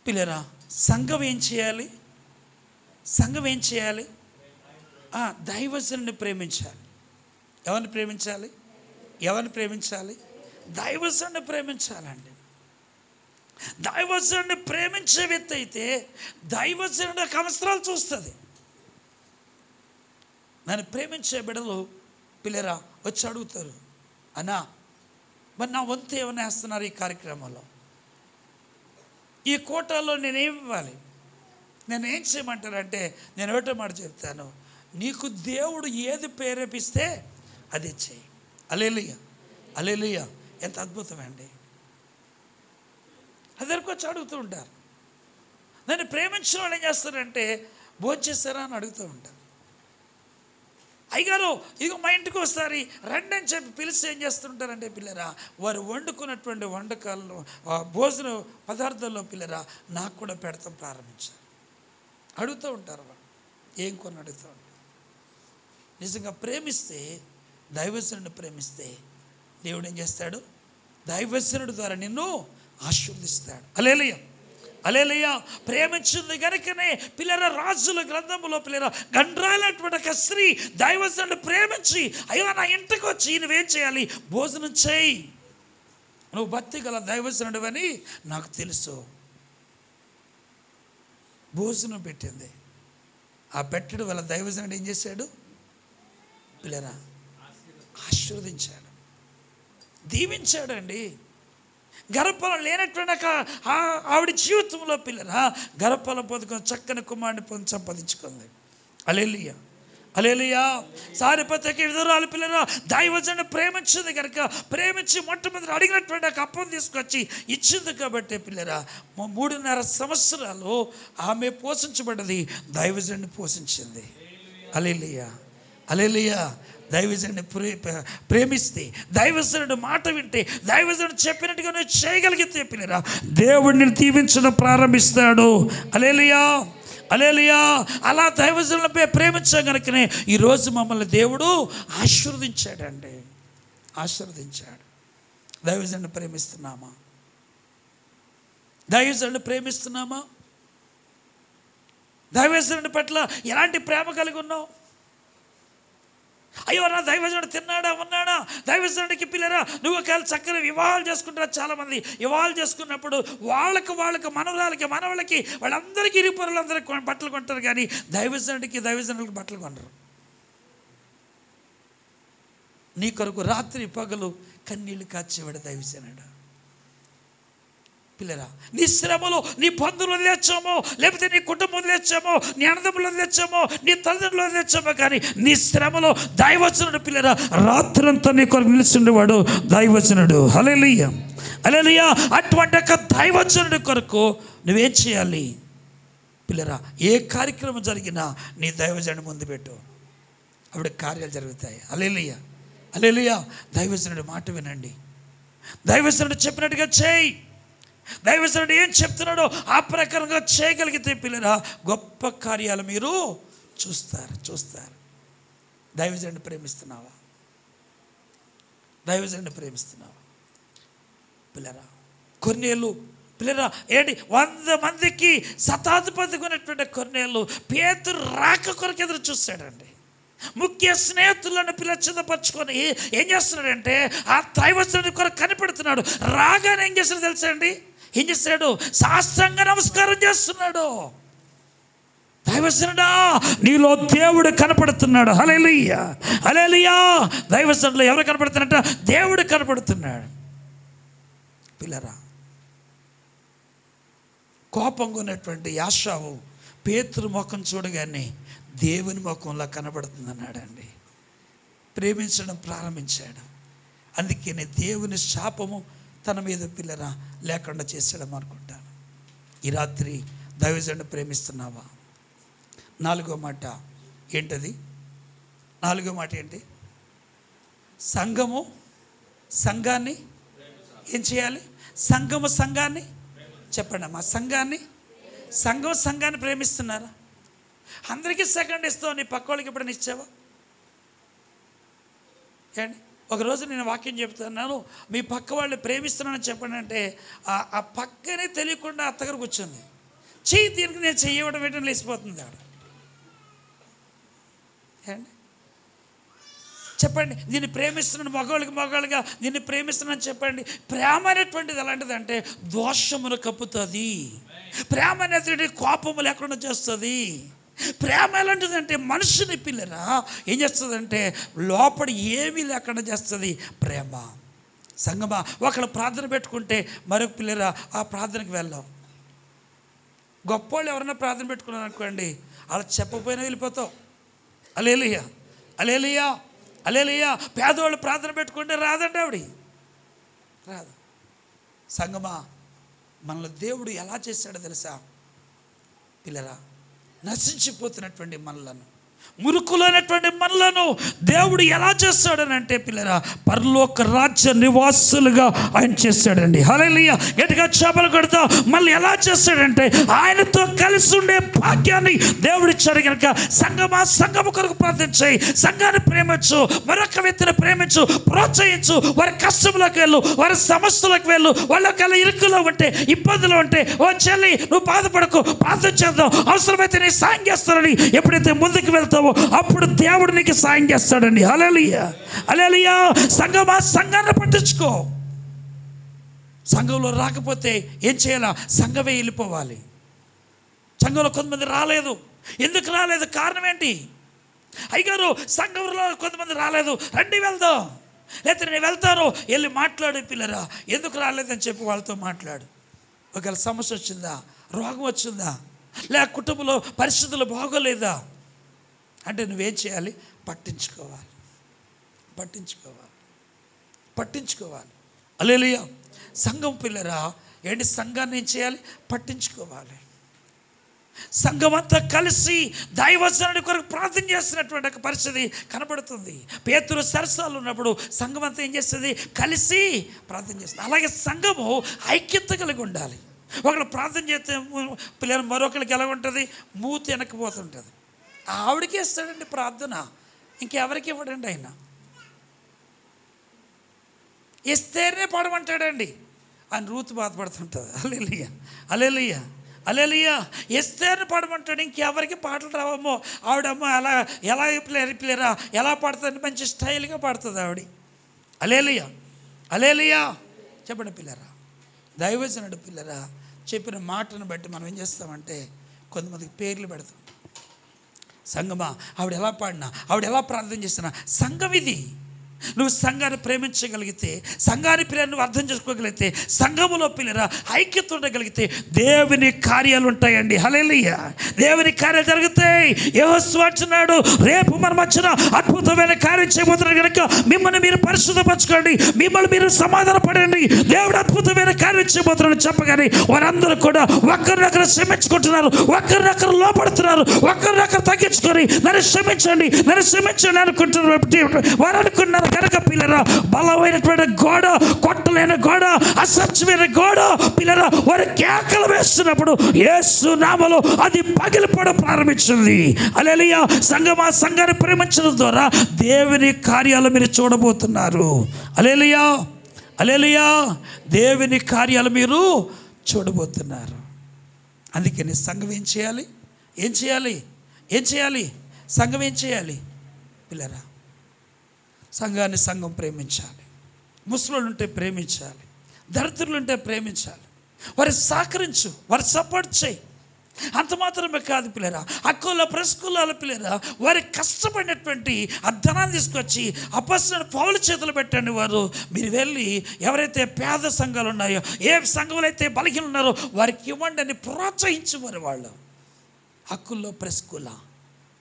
పిల్లరా? సంఘం ఏం చేయాలి? సంఘం ఏం చేయాలి? దైవజనుని ప్రేమించాలి. ఎవరిని ప్రేమించాలి? ఎవరిని ప్రేమించాలి? దైవజనుని ప్రేమించాలండి. దైవజనుని ప్రేమించే వ్యక్తి అయితే దైవజనుడి యొక్క అవసరాలు చూస్తుంది. నన్ను ప్రేమించే బిడ్డలు పిల్లరా వచ్చి అడుగుతారు, అన్నా మరి నా వంతు ఏమైనా వేస్తున్నారు ఈ కార్యక్రమంలో, ఈ కోటాలో నేనేం ఇవ్వాలి, నేను ఏం చేయమంటానంటే నేను ఒకటో మాట చెప్తాను, నీకు దేవుడు ఏది ప్రేరేపిస్తే అది చేయి. హల్లెలూయా. హల్లెలూయా. ఎంత అద్భుతమండి. అందరికి వచ్చి అడుగుతూ ఉంటారు. నన్ను ప్రేమించిన వాళ్ళు ఏం చేస్తారంటే భోంచేస్తారా అని అడుగుతూ ఉంటారు. అయ్యగారు ఇక మా ఇంటికి వస్తారు రండి అని చెప్పి పిలిచి ఏం చేస్తుంటారంటే పిల్లరా వారు వండుకున్నటువంటి వంటకాలను భోజన పదార్థాల్లో పిల్లరా నాకు కూడా పెడతాం ప్రారంభించారు. అడుగుతూ ఉంటారు వాళ్ళు ఏం కొన్ని అడుగుతూ ఉంటారు. నిజంగా ప్రేమిస్తే దైవజనుడిని ప్రేమిస్తే దేవుడు ఏం చేస్తాడు? దైవజనుడి ద్వారా నిన్ను ఆశీర్వదిస్తాడు. హల్లెలూయా. హల్లెలూయా. ప్రేమించింది కనుకనే పిల్లల రాజుల గ్రంథంలో పిల్లల గండ్రాలైనటువంటి ఒక స్త్రీ దైవజనుడిని ప్రేమించి అయ్యో నా ఇంటికి వచ్చి నువ్వేం చేయాలి? భోజనం చేయి, నువ్వు భక్తి గల దైవజనుడు అని నాకు తెలుసు. భోజనం పెట్టింది. ఆ పెట్టడం వల్ల దైవజనుడు ఏం చేశాడు? పిల్లరా ఆశీర్వదించాడు, దీవించాడండి. గర్భఫలం లేనటువంటి ఆవిడ జీవితంలో పిల్లరా గర్భఫలం పొందుకొని చక్కని కుమారుని పొంది సంపాదించుకుంది. హల్లెలూయా. హల్లెలూయా. సారెపతకి విధురాలు పిల్లరా దైవజనుడు ప్రేమించింది కనుక, ప్రేమించి మొట్టమొదటి అడిగినటువంటి ఒక అప్పం తీసుకొచ్చి ఇచ్చింది కాబట్టి పిల్లరా 3.5 సంవత్సరాలు ఆమె పోషించబడ్డది, దైవజనుడిని పోషించింది. హల్లెలూయా, హల్లెలూయా. దైవజనుడిని ప్రేమిస్తే, దైవజనుడు మాట వింటే, దైవజనుడు చెప్పినట్టుగా నువ్వు చేయగలిగితే పిల్లరా దేవుడిని దీవించడం ప్రారంభిస్తాడు. హల్లెలూయా, హల్లెలూయా. అలా దైవజనులపై ప్రేమించాం కనుకనే ఈరోజు మమ్మల్ని దేవుడు ఆశీర్వదించాడండి, ఆశీర్వదించాడు. దైవజనుడిని ప్రేమిస్తున్నామా? దైవజనుడిని ప్రేమిస్తున్నామా? దైవజనుడి పట్ల ఎలాంటి ప్రేమ కలిగి ఉన్నావు? అయ్యో నా దైవజనుడు తిన్నాడా ఉన్నాడా? దైవజనుడికి పిల్లరా నువ్వు ఒకవేళ చక్కని వివాహాలు చేసుకుంటారు. చాలామంది వివాహాలు చేసుకున్నప్పుడు వాళ్ళకి మనవాళ్ళకి వాళ్ళందరికీ ఇరుపరులందరికీ బట్టలు కొంటారు, కానీ దైవజనుడికి బట్టలు కొనరు. నీ కొరకు రాత్రి పగలు కన్నీళ్లు కాచేవాడు దైవజనుడు. పిల్లరా నీ శ్రమలో నీ బంధువులు వదిలేచ్చామో, లేకపోతే నీ కుటుంబం వదిలేచ్చామో, నీ అన్నదమ్ములు వదిలేచ్చామో, నీ తల్లిదండ్రులు వదిలేచ్చామో, కానీ నీ శ్రమలో దైవజనుడు పిల్లరా రాత్రంతా నీ కొరకు నిలిచిండేవాడు దైవజనుడు. హల్లెలూయా, హల్లెలూయా. అటువంటి ఒక దైవజనుడి కొరకు నువ్వేం చేయాలి పిల్లరా? ఏ కార్యక్రమం జరిగినా నీ దైవజనుడి ముందు పెట్టు, అప్పుడు కార్యాలు జరుగుతాయి. హల్లెలూయా, హల్లెలూయా. దైవజనుడి మాట వినండి, దైవజనుడు చెప్పినట్టుగా చేయి. దైవజనుడు ఏం చెప్తున్నాడో ఆ ప్రకారంగా చేయగలిగితే పిల్లరా గొప్ప కార్యాలు మీరు చూస్తారు. దైవజనుడిని ప్రేమిస్తున్నావా? దైవజనుడిని ప్రేమిస్తున్నావా పిల్లరా? కొన్నేళ్ళు పిల్లరా ఏంటి 100 మందికి శతాధిపతిగా ఉన్నటువంటి కొన్నేళ్ళు పేతురు రాక కొరకు ఎదురు చూశాడండి. ముఖ్య స్నేహితులను పిల్లచిదపరుచుకొని ఏం చేస్తున్నాడంటే ఆ దైవజనుడి కొరకు కనిపెడుతున్నాడు. రాగానే ఏం చేస్తాడు తెలుసా అండి? ఏం చేస్తాడు? సాష్టాంగ నమస్కారం చేస్తున్నాడు. దైవజనుడా నీలో దేవుడు కనపడుతున్నాడు. హల్లెలూయా, హల్లెలూయా. దైవజనుడిలో ఎవరు కనపడుతున్నారంట? దేవుడు కనపడుతున్నాడు. పిల్లరా కోపంగా ఉన్నటువంటి యాషావు పేతురు ముఖం చూడగానే దేవుని ముఖంలో కనబడుతుంది అన్నాడండి. ప్రేమించడం ప్రారంభించాడు. అందుకనే దేవుని శాపము తన మీద పిల్లరా లేకుండా చేసాడు అనుకుంటాను. ఈ రాత్రి దైవజనుడిని ప్రేమిస్తున్నావా? 4వ మాట ఏంటది? 4వ మాట ఏంటి? సంఘాన్ని ఏం చేయాలి? సంఘాన్ని చెప్పండి అమ్మా. సంఘాన్ని ప్రేమిస్తున్నారా? అందరికీ సెకండ్ ఇస్తావు, నీ పక్క వాళ్ళకి ఎప్పుడైనా ఇచ్చావా? ఏండి ఒకరోజు నేను వాక్యం చెప్తున్నాను, మీ పక్క వాళ్ళు ప్రేమిస్తున్నానని చెప్పండి అంటే ఆ పక్కనే తెలియకుండా అత్తగారు కూర్చుంది. దీనికి నేను చెయ్యడం ఏంటని లేచిపోతుంది ఆవిడ. ఏండి చెప్పండి, దీన్ని ప్రేమిస్తున్నాను, మగవాళ్ళుగా దీన్ని ప్రేమిస్తున్నాను చెప్పండి. ప్రేమ అనేటువంటిది ఎలాంటిదంటే దోషమును కప్పుతుంది. ప్రేమ అనేటువంటి కోపము లేకుండా చేస్తుంది. ప్రేమ ఎలాంటిదంటే మనుషుని పిల్లరా ఏం చేస్తుందంటే లోపల ఏమీ లేకుండా చేస్తుంది ప్రేమ. సంగమా ఒకళ్ళు ప్రార్థన పెట్టుకుంటే మరొక పిల్లరా ఆ ప్రార్థనకి వెళ్ళాం. గొప్పవాళ్ళు ఎవరైనా ప్రార్థన పెట్టుకున్నారు అనుకోండి, అలా చెప్పపోయినా వెళ్ళిపోతావు. హల్లెలూయా, హల్లెలూయా, హల్లెలూయా. పేదవాళ్ళు ప్రార్థన పెట్టుకుంటే రాదండి ఆవిడ, రాదు. సంగమా మనల్ని దేవుడు ఎలా చేశాడో తెలుసా పిల్లరా? నశించిపోతున్నటువంటి మనలను, మురుకులైనటువంటి మనలను దేవుడు ఎలా చేస్తాడనంటే పిల్లరా పరలోక రాజ్య నివాసులుగా ఆయన చేస్తాడండి. హల్లెలూయా, గట్టిగా చేపలు కొడతా. మళ్ళీ ఎలా చేస్తాడంటే ఆయనతో కలిసి ఉండే భాగ్యాన్ని దేవుడు ఇచ్చాడు కనుక సంఘము కొరకు ప్రార్థించాయి. సంఘాన్ని ప్రేమించు, మరొక వ్యక్తిని ప్రేమించు, ప్రోత్సహించు. వారి కష్టంలోకి వెళ్ళు, వారి సమస్యలకు వెళ్ళు. వాళ్ళకి ఇరుకులో ఉంటే, ఇబ్బందులు ఉంటే, ఓ చెల్లి నువ్వు బాధపడకు, ప్రార్థన చేద్దాం, అవసరమైతే నీ సాయం చేస్తానని ఎప్పుడైతే ముందుకు వెళ్తావో అప్పుడు దేవుడు నీకు సాయం చేస్తాడండి. హల్లెలూయా, హల్లెలూయా. సంఘాన్ని పట్టించుకో. సంఘంలో రాకపోతే ఏం చేయాలా? సంఘమే వెళ్ళిపోవాలి. సంఘంలో కొంతమంది రాలేదు. ఎందుకు రాలేదు? కారణం ఏంటి? అయ్యగారు సంఘంలో కొంతమంది రాలేదు, రండి వెళ్దాం. లేకపోతే నేను వెళ్తాను, వెళ్ళి మాట్లాడు పిల్లరా, ఎందుకు రాలేదని చెప్పి వాళ్ళతో మాట్లాడు. ఒకవేళ సమస్య వచ్చిందా, రోగం వచ్చిందా, లేక కుటుంబంలో పరిస్థితులు బాగోలేదా, అంటే నువ్వేం చేయాలి? పట్టించుకోవాలి. హల్లెలూయా. సంఘం పిల్లరా, ఏంటి సంఘాన్ని ఏం చేయాలి? పట్టించుకోవాలి. సంఘం అంతా కలిసి దైవజనుడి కొరకు ప్రార్థన చేస్తున్నటువంటి ఒక పరిస్థితి కనబడుతుంది. పేతురు సరసాలు ఉన్నప్పుడు సంఘం అంతా ఏం చేస్తుంది? కలిసి ప్రార్థన చేస్తుంది. అలాగే సంఘము ఐక్యత కలిగి ఉండాలి. ఒకళ్ళు ప్రార్థన చేస్తే పిల్లలు మరొకరికి ఎలా ఉంటుంది? మూతి వెనక్కిపోతుంటుంది. ఆవిడకి ఇస్తాడండి ప్రార్థన, ఇంకెవరికి ఇవ్వడండి. ఆయన ఇస్తేనే పడమంటాడండి. ఆయన రూతు బాధపడుతుంటుంది. హల్లెలూయా. ఎస్తేర్ని పాడమంటాడు, ఇంకెవరికి పాటలు రావమ్మో. ఆవిడమ్మ ఎలా ప్లేరా ఎలా పాడుతుంది? మంచి స్టైల్గా పాడుతుంది ఆవిడ. హల్లెలూయా. చెప్పండి పిల్లరా, దైవజనుడు పిల్లరా చెప్పిన మాటను బట్టి మనం ఏం చేస్తామంటే కొంతమందికి పేర్లు పెడతాం. సంఘమా, ఆవిడ ఎలా పాడినా, ఆవిడ ఎలా ప్రార్థన చేసినా, సంఘం ఇది. నువ్వు సంఘాన్ని ప్రేమించగలిగితే, సంఘాన్ని పిల్లలు నువ్వు అర్థం చేసుకోగలిగితే, సంఘములో పిల్లరా ఐక్యత ఉండగలిగితే దేవుని కార్యాలు ఉంటాయండి. హల్లెలూయా. దేవుని కార్యాలు జరుగుతాయి. యెహోషువ అంటున్నాడు, రేపు మన మధ్యన అద్భుతమైన కార్యం చేయబోతున్నాడు కనుక మిమ్మల్ని మీరు పరిశుద్ధపరచుకోండి, మిమ్మల్ని మీరు సమాధాన పడండి, దేవుడు అద్భుతమైన కార్యం చేయబోతున్నాడు చెప్పగానే వారందరూ కూడా ఒకరినొకరు క్షమించుకుంటున్నారు, ఒకరినొకరు లోపడుతున్నారు, ఒకరినొకరు తగ్గించుకొని నన్ను క్షమించండి అనుకుంటున్నారు. వారు అనుకున్నారు కనుక పిల్లరా, బలమైనటువంటి గోడ, కొట్టలేని గోడ, అసత్యమైన గోడ పిల్లరా వారు కేకలు వేస్తున్నప్పుడు యేసు నామములో అది పగిలిపోవడం ప్రారంభించింది. హల్లెలూయా. సంఘమా, సంఘాన్ని ప్రేమించడం ద్వారా దేవుని కార్యాలు మీరు చూడబోతున్నారు. హల్లెలూయా. దేవుని కార్యాలు మీరు చూడబోతున్నారు. అందుకని సంఘం ఏం చేయాలి? సంఘం ఏం చేయాలి పిల్లరా? సంఘాన్ని సంఘం ప్రేమించాలి. ముసలోళ్ళు ఉంటే ప్రేమించాలి, దరిద్రులు ఉంటే ప్రేమించాలి, వారి సహకరించు, వారి సపోర్ట్ చేయి. అంత మాత్రమే కాదు పిల్లరా, అక్కుల ప్రెస్కుల పిల్లరా వారి కష్టపడినటువంటి ఆ ధనాన్ని తీసుకొచ్చి అపొస్తలుడైన పౌలు చేతులు పెట్టండి. వారు మీరు వెళ్ళి ఎవరైతే పేద సంఘాలు ఉన్నాయో, ఏ సంఘంలో అయితే బలహీనలు ఉన్నారో వారికి ఇవ్వండి అని ప్రోత్సహించేవారు. వాళ్ళు అక్కుల్లో ప్రెస్కుల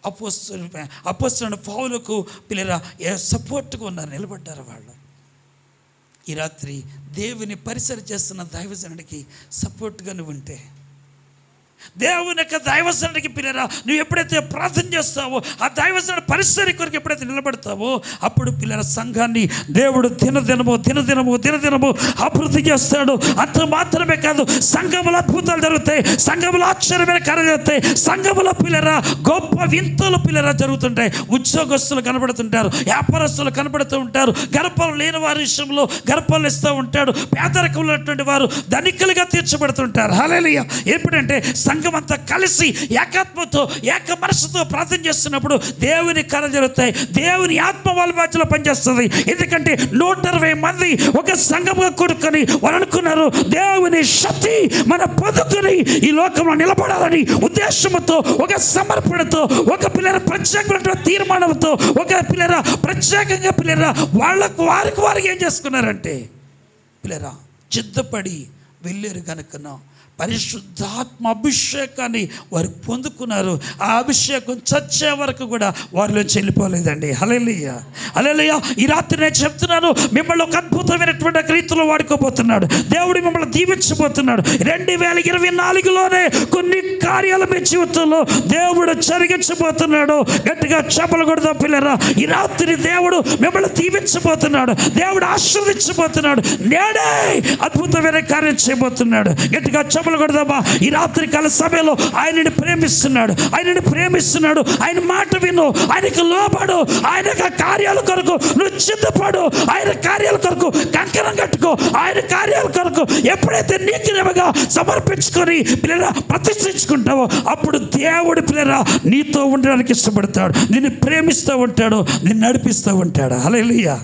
అపొస్తలుడైన పౌలుకు పిల్లరా సపోర్ట్గా ఉన్నారు, నిలబడ్డారు. వాళ్ళు ఈ రాత్రి దేవుని పరిసర చేస్తున్న దైవజనుడికి సపోర్ట్గా నువ్వు ఉంటే, దేవుని యొక్క దైవజనుడికి పిల్లరా నువ్వు ఎప్పుడైతే ప్రార్థన చేస్తావో, ఆ దైవజనుడి పరిసర కొరకు ఎప్పుడైతే నిలబడతావో, అప్పుడు పిల్లల సంఘాన్ని దేవుడు దినదినము అభివృద్ధి చేస్తాడు. అంత మాత్రమే కాదు, సంఘములో అద్భుతాలు జరుగుతాయి, సంఘములో ఆశ్చర్యమైన కార్యాలు జరుగుతాయి, సంఘములో పిల్లరా గొప్ప వింతలు పిల్లరా జరుగుతుంటాయి. ఉద్యోగస్తులు కనబడుతుంటారు, వ్యాపారస్తులు కనబడుతూ ఉంటారు, గర్భాలు లేని వారి విషయంలో గర్భాలు ఇస్తూ ఉంటాడు, పేదరికంలో ఉన్నటువంటి వారు ధనికులుగా తీర్చబడుతుంటారు. హల్లెలూయా. ఎప్పుడంటే సంఘం అంతా కలిసి ఏకాత్మతో ఏక మనసుతో ప్రార్థన చేస్తున్నప్పుడు దేవుని కార్యాలు జరుగుతాయి, దేవుని ఆత్మ వాళ్ళ మధ్యలో పనిచేస్తుంది. ఎందుకంటే 120 మంది ఒక సంఘంగా కూడుకొని వాళ్ళు అనుకున్నారు, దేవుని శక్తి మన పొందుకొని ఈ లోకంలో నిలబడాలని ఉద్దేశంతో, ఒక సమర్పణతో, ఒక పిల్లల ప్రత్యేకమైన తీర్మానంతో, ఒక పిల్లల ప్రత్యేకంగా పిల్లరా వారికి ఏం చేసుకున్నారంటే పిల్లరా సిద్ధపడి వెళ్ళారు కనుక పరిశుద్ధాత్మ అభిషేకాన్ని వారు పొందుకున్నారు. ఆ అభిషేకం చచ్చే వరకు కూడా వారిలో చెల్లిపోలేదండి. హల్లెలూయా. ఈ రాత్రి నేను చెప్తున్నాను, మిమ్మల్ని ఒక అద్భుతమైనటువంటి రీతిలో వాడుకోబోతున్నాడు దేవుడు, మిమ్మల్ని దీవించబోతున్నాడు. 2024లోనే కొన్ని కార్యాలు మీ జీవితంలో దేవుడు జరిగించబోతున్నాడు. గట్టిగా చెప్పలు కొడదాం పిల్లరా. ఈ రాత్రి దేవుడు మిమ్మల్ని దీవించబోతున్నాడు, దేవుడు ఆశీర్వదించబోతున్నాడు, నేడే అద్భుతమైన కార్యం చేయబోతున్నాడు. గట్టిగా కొడదామా. ఈ రాత్రి కాల సమయంలో ఆయనని ప్రేమిస్తున్నాడు, ఆయన మాట విను, ఆయనకు లోబడు, ఆయన కార్యాల కొరకు నువ్వు సిద్ధపడు, ఆయన కార్యాల కొరకు కంకణం కట్టుకో, ఆయన కార్యాల కొరకు ఎప్పుడైతే నీకునేమగా సమర్పించుకొని పిల్లరా ప్రతిష్ఠించుకుంటావో అప్పుడు దేవుడు పిల్లరా నీతో ఉండడానికి ఇష్టపడతాడు, నిన్ను ప్రేమిస్తూ ఉంటాడు, నిన్ను నడిపిస్తూ ఉంటాడు. హల్లెలూయా.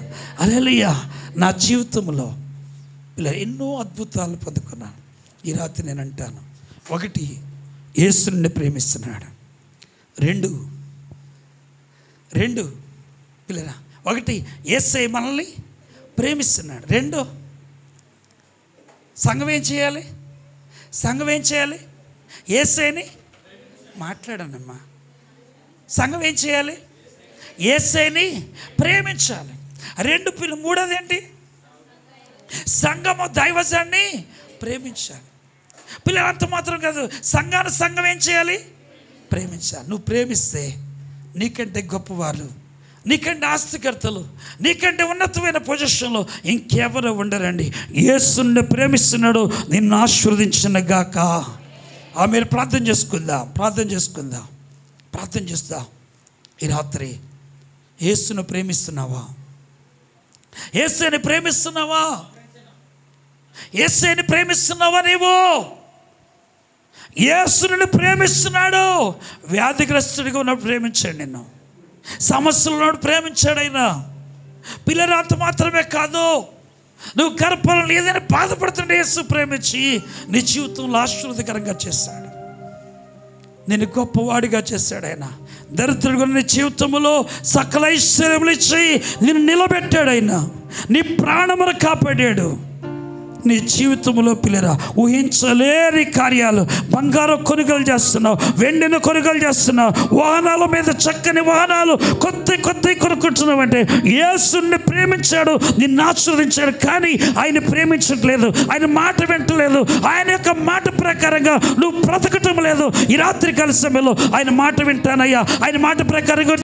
నా జీవితంలో పిల్లలు ఎన్నో అద్భుతాలు పొందుకున్నాను. ఈ రాత్రి నేను అంటాను, 1 యేసుని ప్రేమిస్తున్నాడు, 2 పిల్లరా 1 యేసయ్య మనల్ని ప్రేమిస్తున్నాడు, 2 సంఘం ఏం చేయాలి? యేసయ్యని మాట్లాడానమ్మా. సంఘం ఏం చేయాలి? యేసయ్యని ప్రేమించాలి. మూడోది ఏంటి? సంఘము దైవజాన్ని ప్రేమించాలి. పిల్లలు అంత మాత్రం కాదు, సంఘం ఏం చేయాలి? ప్రేమించాలి. నువ్వు ప్రేమిస్తే నీకంటే గొప్పవాళ్ళు, నీకంటే ఆస్తికర్తలు, నీకంటే ఉన్నతమైన పొజిషన్లో ఇంకెవరు ఉండరండి. యేసుని ప్రేమిస్తున్నాడు, నిన్ను ఆశీర్వదించిన గాక. మీరు ప్రార్థన చేస్తుందా ఈ రాత్రి? యేసును ప్రేమిస్తున్నావా? యేసుని ప్రేమిస్తున్నావా? యేసుని ప్రేమిస్తున్నావా? నీవు యేసుని ప్రేమిస్తున్నాడు. వ్యాధిగ్రస్తుడిగా ఉన్నప్పుడు ప్రేమించాడు, నిన్ను సమస్యలు ప్రేమించాడు ఆయన. పిల్లలు అంత మాత్రమే కాదు, నువ్వు గర్భంలో ఏదైనా బాధపడుతుంటే యేసు ప్రేమించి నీ జీవితంలో ఆశీర్వాదకరంగా చేశాడు, నేను గొప్పవాడిగా చేశాడు ఆయన. దరిద్రుడిగా నీ జీవితంలో సకల ఐశ్వర్యములు ఇచ్చి నిన్ను నిలబెట్టాడు ఆయన. నీ ప్రాణమును కాపాడాడు. నీ జీవితంలో పిల్లరా ఊహించలేని కార్యాలు. బంగారం కొనుగోలు చేస్తున్నావు, వెండిని కొనుగోలు చేస్తున్నావు, వాహనాల మీద చక్కని వాహనాలు కొత్త కొనుక్కుంటున్నావు. అంటే యేసుని ప్రేమించాడు, నిన్ను ఆశీర్వదించాడు. కానీ ఆయన ప్రేమించట్లేదు, ఆయన మాట వింటలేదు, ఆయన యొక్క మాట ప్రకారంగా నువ్వు బ్రతకటం లేదు. ఈ రాత్రి కాల సమయంలో ఆయన మాట వింటానయ్యా, ఆయన మాట ప్రకారంగా